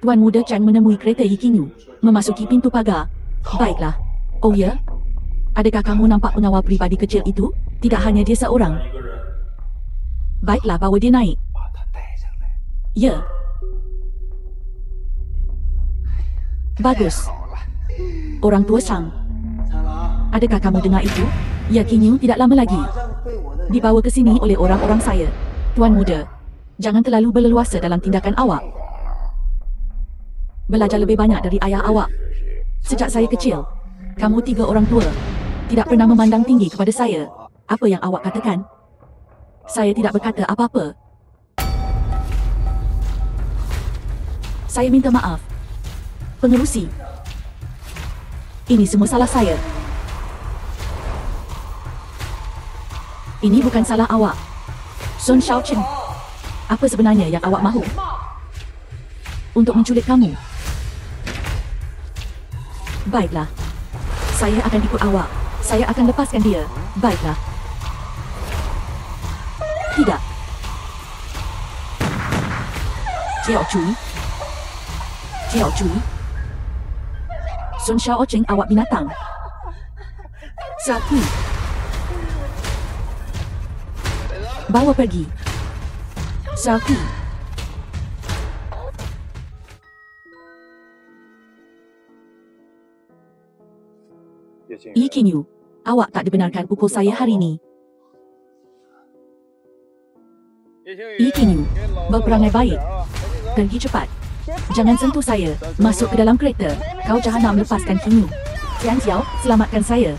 Tuan Muda Chang menemui kereta Iking Yu, memasuki pintu pagar. Baiklah. Oh ya? Adakah kamu nampak pengawal pribadi kecil itu? Tidak hanya dia seorang. Baiklah, bawa dia naik. Ya. Bagus. Orang tua Shang. Adakah kamu dengar itu? Ya, King Yu tidak lama lagi dibawa ke sini oleh orang-orang saya. Tuan Muda, jangan terlalu berleluasa dalam tindakan awak. Belajar lebih banyak dari ayah awak. Sejak saya kecil, kamu 3 orang tua tidak pernah memandang tinggi kepada saya. Apa yang awak katakan? Saya tidak berkata apa-apa. Saya minta maaf. Pengerusi. Ini semua salah saya. Ini bukan salah awak. Sun Shaochen. Apa sebenarnya yang awak mahu? Untuk menculik kamu? Baiklah. Saya akan ikut awak. Saya akan lepaskan dia. Baiklah. Tidak. Xiao Cui. Xiao Cui. Sun Shaochen, awak binatang. Satu. Bawa pergi. Satu. Iking Yu, awak tak dibenarkan pukul saya hari ini. Iking Yu, berperangai baik. Pergi cepat. Jangan sentuh saya. Masuk ke dalam kereta. Kau jahanam, lepaskan King Yu. Tian Xiao, selamatkan saya.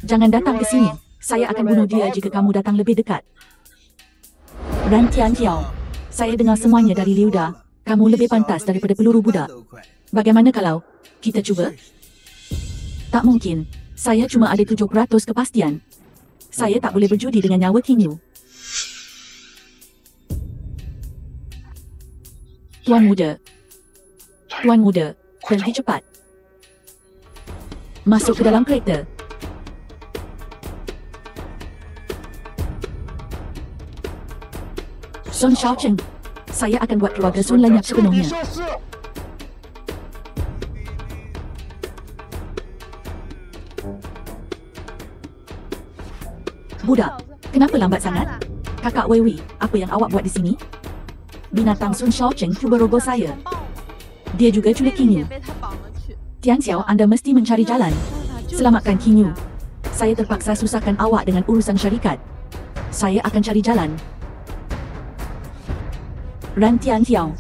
Jangan datang ke sini. Saya akan bunuh dia jika kamu datang lebih dekat. Ran Tian Xiao, saya dengar semuanya dari Liu Da. Kamu lebih pantas daripada peluru budak. Bagaimana kalau kita cuba? Tak mungkin. Saya cuma ada 7% kepastian. Saya tak boleh berjudi dengan nyawa King Yu. Tuan Muda. Tuan Muda, berhenti cepat. Masuk ke dalam kereta. Sun Shaocheng, saya akan buat keluarga Sun lenyap sepenuhnya. Budak, kenapa lambat sangat? Kakak Wei Wei, apa yang awak buat di sini? Binatang Sun Shaocheng cuba rogoh saya. Dia juga culik King Yu. Tian Xiao, anda mesti mencari jalan. Selamatkan King Yu. Saya terpaksa susahkan awak dengan urusan syarikat. Saya akan cari jalan. Ran Tian Xiao.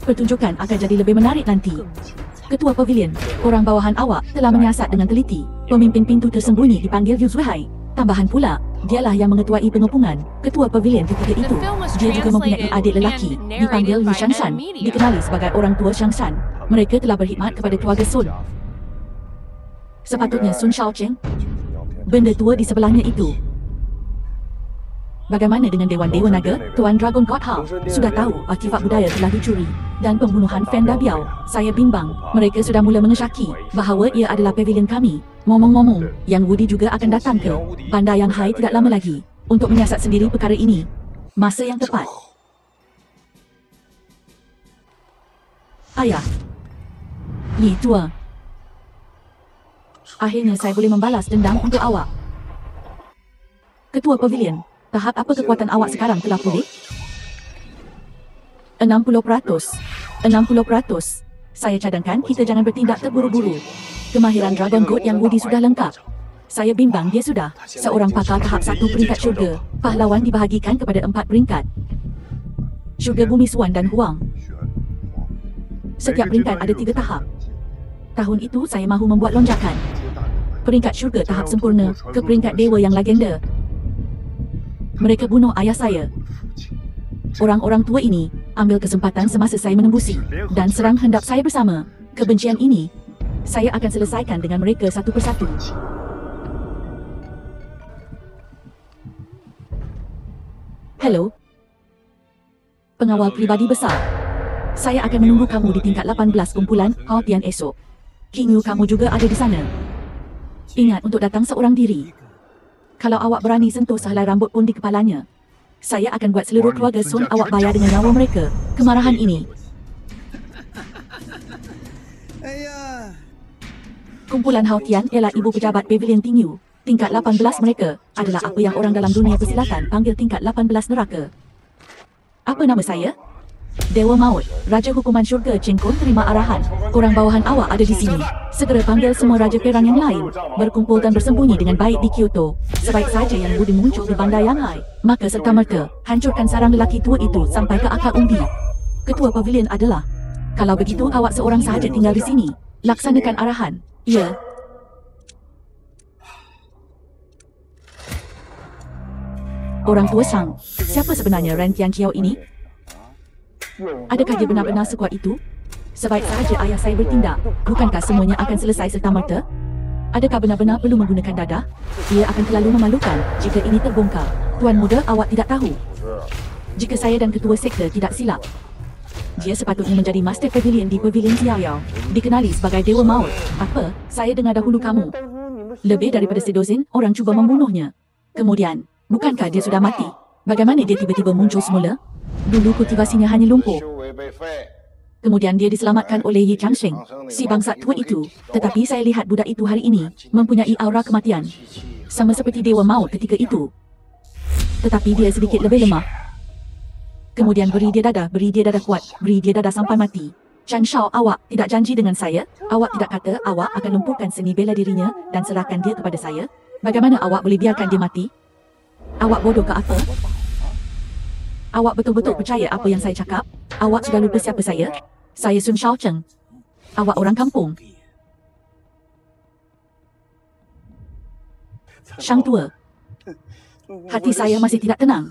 Pertunjukan akan jadi lebih menarik nanti. Ketua Pavilion, orang bawahan awak telah menyiasat dengan teliti. Pemimpin pintu tersembunyi dipanggil Yu Zuihai. Tambahan pula, dialah yang mengetuai pengepungan. Ketua Pavilion ketika itu, dia juga mempunyai adik lelaki, dipanggil Yu Shanshan, dikenali sebagai orang tua Shanshan. Mereka telah berkhidmat kepada keluarga Sun. Sepatutnya Sun Shaocheng, benda tua di sebelahnya itu. Bagaimana dengan Dewan Dewa Naga? Tuan Dragon God Hao sudah tahu artifak budaya telah dicuri dan pembunuhan Fan Dabiao. Saya bimbang, mereka sudah mula mengesyaki bahawa ia adalah pavilion kami. Ngomong-ngomong, Yang Wudi juga akan datang ke Bandar Yang Hai tidak lama lagi untuk menyiasat sendiri perkara ini. Masa yang tepat. Ayah. Li Tua. Akhirnya saya boleh membalas dendam untuk awak. Ketua Pavilion, tahap apa kekuatan awak sekarang telah pulih? 60%. 60%. Saya cadangkan kita jangan bertindak terburu-buru. Kemahiran Dragon God Yang Wudi sudah lengkap. Saya bimbang dia sudah seorang pakar tahap 1 peringkat syurga. Pahlawan dibahagikan kepada 4 peringkat. Syurga Bumi Swan dan Huang. Setiap peringkat ada 3 tahap. Tahun itu saya mahu membuat lonjakan. Peringkat syurga tahap sempurna ke peringkat dewa yang legenda. Mereka bunuh ayah saya. Orang-orang tua ini ambil kesempatan semasa saya menembusi dan serang hendap saya bersama. Kebencian ini, saya akan selesaikan dengan mereka satu persatu. Hello. Pengawal pribadi besar. Saya akan menunggu kamu di tingkat 18 kumpulan Haotian esok. King Yu kamu juga ada di sana. Ingat untuk datang seorang diri. Kalau awak berani sentuh sehelai rambut pun di kepalanya, saya akan buat seluruh keluarga Sun awak bayar dengan nyawa mereka. Kemarahan ini. Kumpulan Haotian ialah ibu pejabat Pavilion King Yu. Tingkat 18 mereka adalah apa yang orang dalam dunia persilatan panggil tingkat 18 neraka. Apa nama saya? Dewa Maut, Raja Hukuman Syurga Cheng Kun terima arahan. Orang bawahan awak ada di sini. Segera panggil semua Raja Perang yang lain. Berkumpul dan bersembunyi dengan baik di Kyoto. Sebaik saja Yang Wudi muncul di Bandar Yang Hai, maka serta-merta hancurkan sarang lelaki tua itu sampai ke akar umbi. Ketua Pavilion adalah, kalau begitu awak seorang sahaja tinggal di sini. Laksanakan arahan. Ya. Orang tua Sang, siapa sebenarnya Ren Tianqiao ini? Adakah dia benar-benar sekuat itu? Sebaik sahaja ayah saya bertindak, bukankah semuanya akan selesai serta-merta? Adakah benar-benar perlu menggunakan dadah? Ia akan terlalu memalukan jika ini terbongkar. Tuan Muda, awak tidak tahu. Jika saya dan ketua sektor tidak silap, dia sepatutnya menjadi Master Pavilion di Pavilion Xiaoyao. Dikenali sebagai Dewa Maut. Apa? Saya dengar dahulu kamu. Lebih daripada sedozen orang cuba membunuhnya. Kemudian, bukankah dia sudah mati? Bagaimana dia tiba-tiba muncul semula? Dulu kultivasinya hanya lumpur. Kemudian dia diselamatkan oleh Yi Changsheng, si bangsat tua itu. Tetapi saya lihat budak itu hari ini mempunyai aura kematian. Sama seperti Dewa Maut ketika itu. Tetapi dia sedikit lebih lemah. Kemudian beri dia dadah kuat, beri dia dadah sampai mati. Chan Shao, awak tidak janji dengan saya? Awak tidak kata awak akan lumpuhkan seni bela dirinya dan serahkan dia kepada saya? Bagaimana awak boleh biarkan dia mati? Awak bodoh ke apa? Awak betul-betul percaya apa yang saya cakap? Awak sudah lupa siapa saya? Saya Sun Shaocheng. Awak orang kampung. Shang tua. Hati saya masih tidak tenang.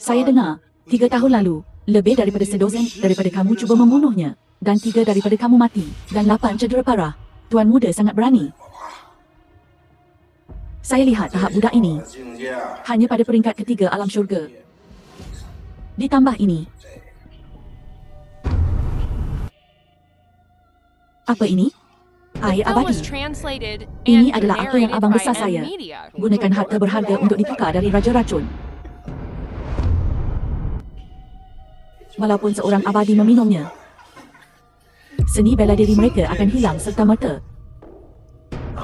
Saya dengar, 3 tahun lalu, lebih daripada sedozen daripada kamu cuba membunuhnya. Dan 3 daripada kamu mati. Dan 8 cedera parah. Tuan Muda sangat berani. Saya lihat tahap budak ini hanya pada peringkat ketiga alam syurga. Ditambah ini. Apa ini? Air
Film was
abadi.
translated
Ini
and
adalah apa yang
narrated
abang
by
besar
Ed
saya
Media.
gunakan harta berharga untuk ditukar dari Raja Racun. Walaupun seorang abadi meminumnya, seni bela diri mereka akan hilang serta-merta.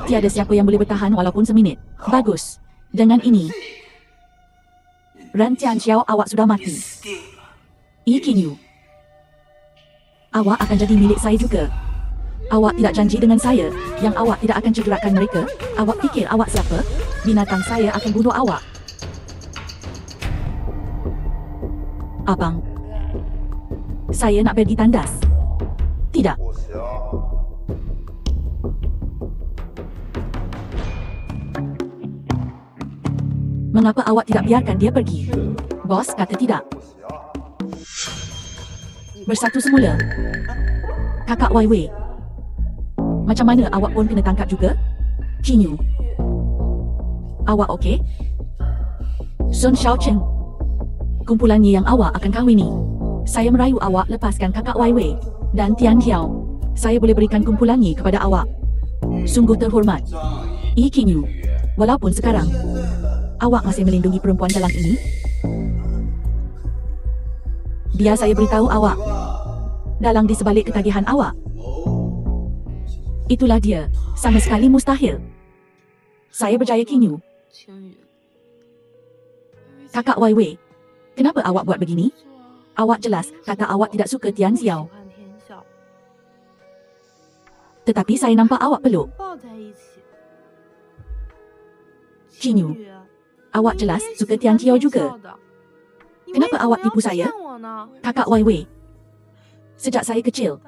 Tiada siapa yang boleh bertahan walaupun seminit. Bagus. Dengan ini, Ran Tianxiao, awak sudah mati. Yi Qingyu, awak akan jadi milik saya juga. Awak tidak janji dengan saya yang awak tidak akan cederakan mereka. Awak fikir awak siapa? Binatang saya akan bunuh awak. Abang, saya nak pergi tandas. Tidak. Mengapa awak tidak biarkan dia pergi? Bos kata tidak. Bersatu semula. Kakak Wai Wei. Macam mana awak pun kena tangkap juga? Qingyu, awak okey? Sun Xiaocheng, kumpulannya yang awak akan kahwini. Saya merayu awak lepaskan kakak Wai Wei dan Tian Tiao. Saya boleh berikan kumpulannya kepada awak. Sungguh terhormat. Yi Qingyu, walaupun sekarang awak masih melindungi perempuan dalam ini, biar saya beritahu awak, dalang di sebalik ketagihan awak, itulah dia, sama sekali mustahil. Saya berjaya Qingyu. Kakak Wai Wei, kenapa awak buat begini? Awak jelas kata awak tidak suka Tian Xiao. Tetapi saya nampak awak peluk. Qingyu, awak jelas suka Tian Xiao juga. Kenapa awak tipu saya? Kakak Wai Wei, sejak saya kecil,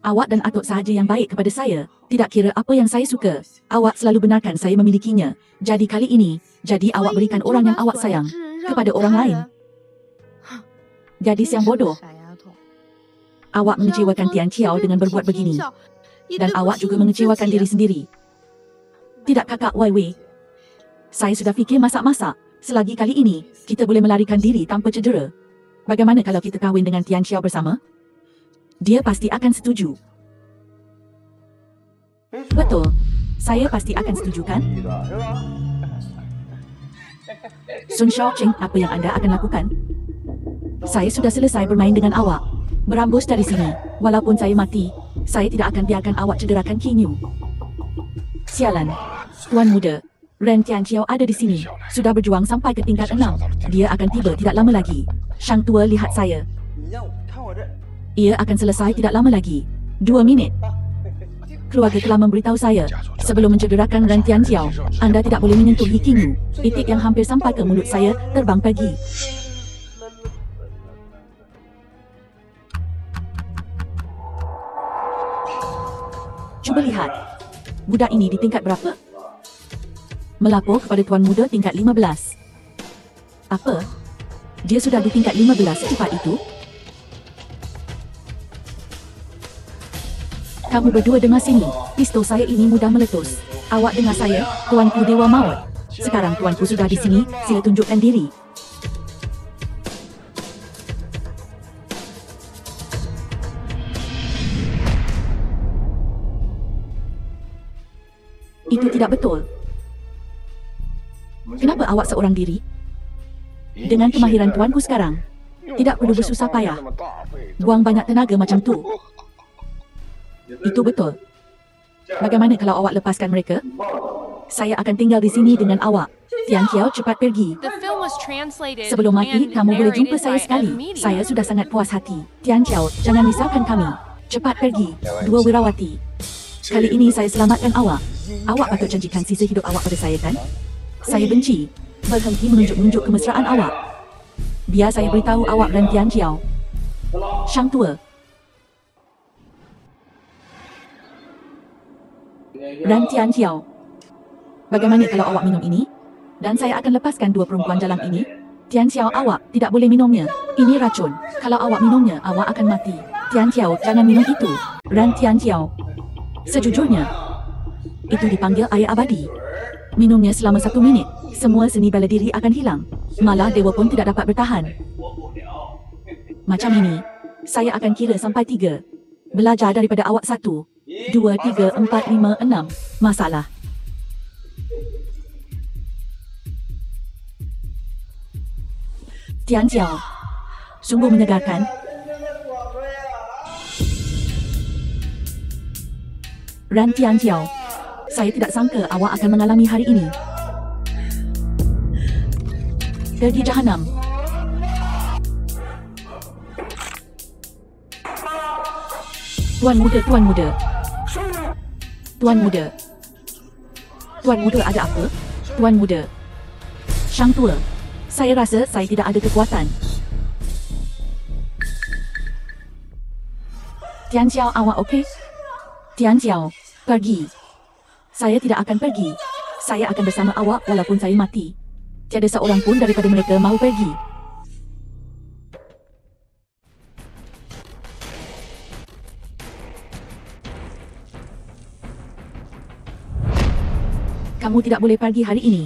awak dan atuk sahaja yang baik kepada saya. Tidak kira apa yang saya suka, awak selalu benarkan saya memilikinya. Jadi kali ini, jadi awak berikan orang yang awak sayang kepada orang lain. Gadis yang bodoh. Awak mengecewakan Tian Xiao dengan berbuat begini. Dan awak juga mengecewakan diri sendiri. Tidak kakak Wai Wei. Saya sudah fikir masak-masak. Selagi kali ini, kita boleh melarikan diri tanpa cedera. Bagaimana kalau kita kahwin dengan Tian Xiao bersama? Dia pasti akan setuju. Betul. Saya pasti akan setuju, kan? Sun Xiaocheng, apa yang anda akan lakukan? Saya sudah selesai bermain dengan awak. Berambus dari sini. Walaupun saya mati, saya tidak akan biarkan awak cederakan Qingyu. Sialan. Tuan muda, Ren Tianxiao ada di sini. Sudah berjuang sampai ke tingkat 6. Dia akan tiba tidak lama lagi. Shang tua, lihat saya. Ia akan selesai tidak lama lagi. 2 minit. Keluarga telah memberitahu saya, sebelum mencederakan Ren Tianxiao, anda tidak boleh menyentuh Yi Qingyu. Itik yang hampir sampai ke mulut saya terbang pergi. Cuba lihat. Budak ini di tingkat berapa? Melapor kepada tuan muda tingkat 15. Apa? Dia sudah di tingkat 15 secepat itu? Kamu berdua dengar sini. Pistol saya ini mudah meletus. Awak dengar saya, tuanku Dewa Maut. Sekarang tuanku sudah di sini, sila tunjukkan diri. Itu tidak betul. Kenapa awak seorang diri? Dengan kemahiran tuanku sekarang, tidak perlu bersusah payah. Buang banyak tenaga macam tu. Itu betul. Bagaimana kalau awak lepaskan mereka? Saya akan tinggal di sini dengan awak. Tian Xiao, cepat pergi.
The film was translated
Sebelum mati,
and
kamu boleh jumpa
narrated
saya
by Ed
sekali.
Media.
Saya sudah sangat puas hati. Tian Xiao, jangan risaukan kami. Cepat pergi. 2 wirawati. Kali ini saya selamatkan awak. Awak patut janjikan sisa hidup awak pada saya, kan? Saya benci. Berhenti menunjuk-nunjuk kemesraan awak. Biar saya beritahu awak dan Tian Xiao. Shang tua. Ran Tian Xiao. Bagaimana kalau awak minum ini? Dan saya akan lepaskan 2 perempuan dalam ini. Tian Xiao, awak tidak boleh minumnya. Ini racun. Kalau awak minumnya, awak akan mati. Tian Xiao, jangan minum itu. Ran Tian Xiao. Sejujurnya, itu dipanggil air abadi. Minumnya selama 1 minit, semua seni bela diri akan hilang. Malah dewa pun tidak dapat bertahan. Macam ini, saya akan kira sampai 3. Belajar daripada awak 1, 2, 3, 4, 5, 6. Masalah. Tian Jiao. Sungguh menyegarkan. Ran Tian Jiao. Saya tidak sangka awak akan mengalami hari ini. Pergi jahanam. Tuan muda, tuan muda. Tuan muda. Tuan muda ada apa? Tuan muda. Shang tua. Saya rasa saya tidak ada kekuatan. Tian Jiao, awak okey? Tian Jiao, pergi. Saya tidak akan pergi. Saya akan bersama awak walaupun saya mati. Tiada seorang pun daripada mereka mahu pergi. Kamu tidak boleh pergi hari ini.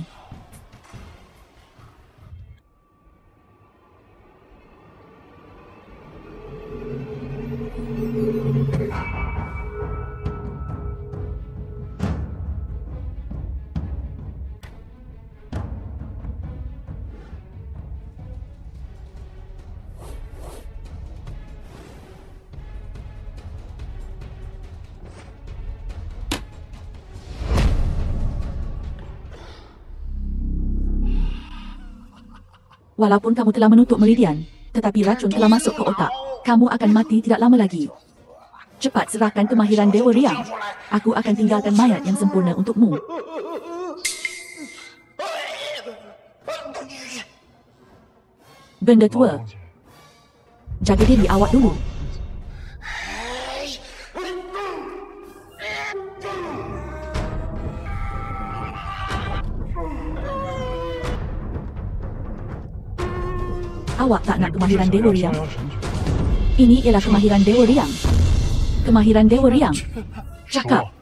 Walaupun kamu telah menutup meridian, tetapi racun telah masuk ke otak. Kamu akan mati tidak lama lagi. Cepat serahkan kemahiran Dewa Riang. Aku akan tinggalkan mayat yang sempurna untukmu. Benda tua. Jaga diri awak dulu. Awak tak nak kemahiran Dewa Riang? Ini ialah kemahiran Dewa Riang. Kemahiran Dewa Riang. Cakap.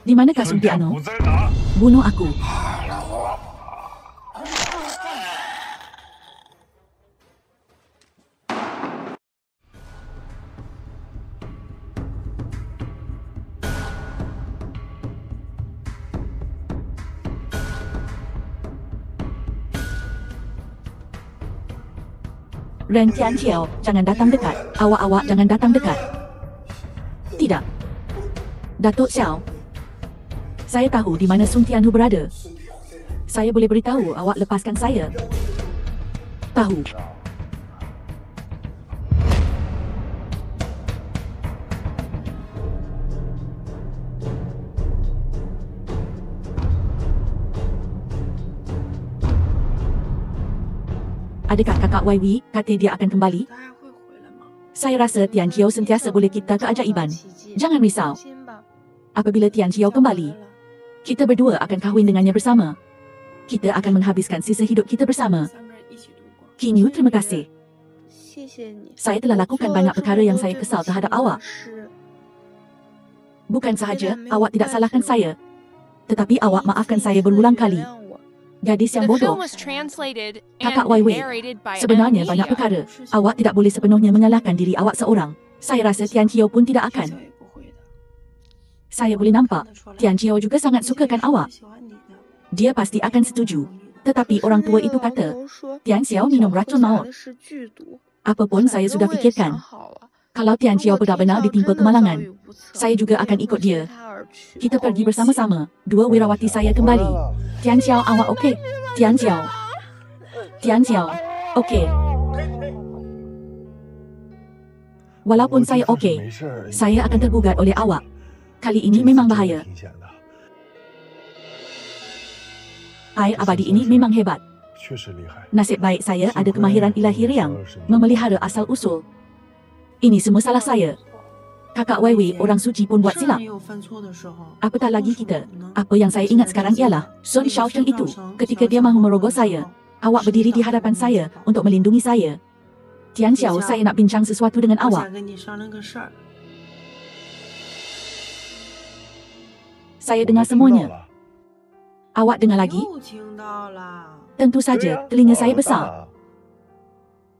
Di manakah Suntiano? Bunuh aku. Ren Tian Jiao, jangan datang dekat. Awak-awak jangan datang dekat. Tidak. Datuk Xiao. Saya tahu di mana Sun Tianhu berada. Saya boleh beritahu awak lepaskan saya. Tahu. Adakah kakak Wai Wei kata dia akan kembali? Saya rasa Tian Jiao sentiasa boleh cipta keajaiban. Jangan risau. Apabila Tian Jiao kembali, kita berdua akan kahwin dengannya bersama. Kita akan menghabiskan sisa hidup kita bersama. Qin Yu, terima kasih. Saya telah lakukan banyak perkara yang saya kesal terhadap awak. Bukan sahaja awak tidak salahkan saya, tetapi awak maafkan saya berulang kali. Gadis yang
The
bodoh.
film was translated
Kakak
and
Wai Wei,
narrated by
sebenarnya
Anne
banyak
Lia.
perkara. Awak tidak boleh sepenuhnya menyalahkan diri awak seorang. Saya rasa Tian Jiao pun tidak akan. Saya boleh nampak, Tian Jiao juga sangat sukakan awak. Dia pasti akan setuju. Tetapi orang tua itu kata, Tian Xiao minum racun maut. Apapun saya sudah fikirkan. Kalau Tian Jiao benar-benar ditimpa kemalangan, saya juga akan ikut dia. Kita pergi bersama-sama. Dua wirawati saya kembali. Tian Xiao, awak okey? Tian Jiao. Tian Jiao. Okey. Walaupun saya okey, saya akan tergugat oleh awak. Kali ini memang bahaya. Air abadi ini memang hebat. Nasib baik saya ada kemahiran ilahi riang, memelihara asal-usul. Ini semua salah saya. Kakak Wai Wei orang suci pun buat silap. Apatah lagi kita. Apa yang saya ingat sekarang ialah Sun Shaosheng itu, ketika dia mahu merogoh saya, awak berdiri di hadapan saya untuk melindungi saya. Tian Xiao, saya nak bincang sesuatu dengan awak. Saya dengar semuanya. Awak dengar lagi?
又听到了。
Tentu saja, telinga saya besar.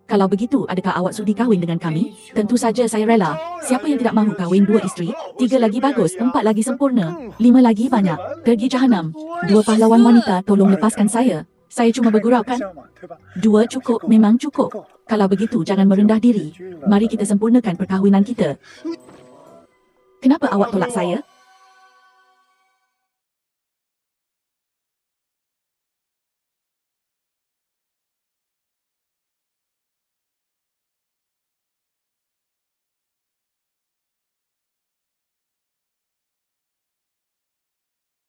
Kalau begitu, adakah awak sudi kahwin dengan kami? Tentu saja saya rela. Siapa yang tidak mahu kahwin 2 isteri? 3 lagi bagus, 4 lagi sempurna, 5 lagi banyak. Pergi jahanam. 2 pahlawan wanita, tolong lepaskan saya. Saya cuma bergurau kan? 2 cukup, memang cukup. Kalau begitu, jangan merendah diri. Mari kita sempurnakan perkahwinan kita. Kenapa awak tolak saya?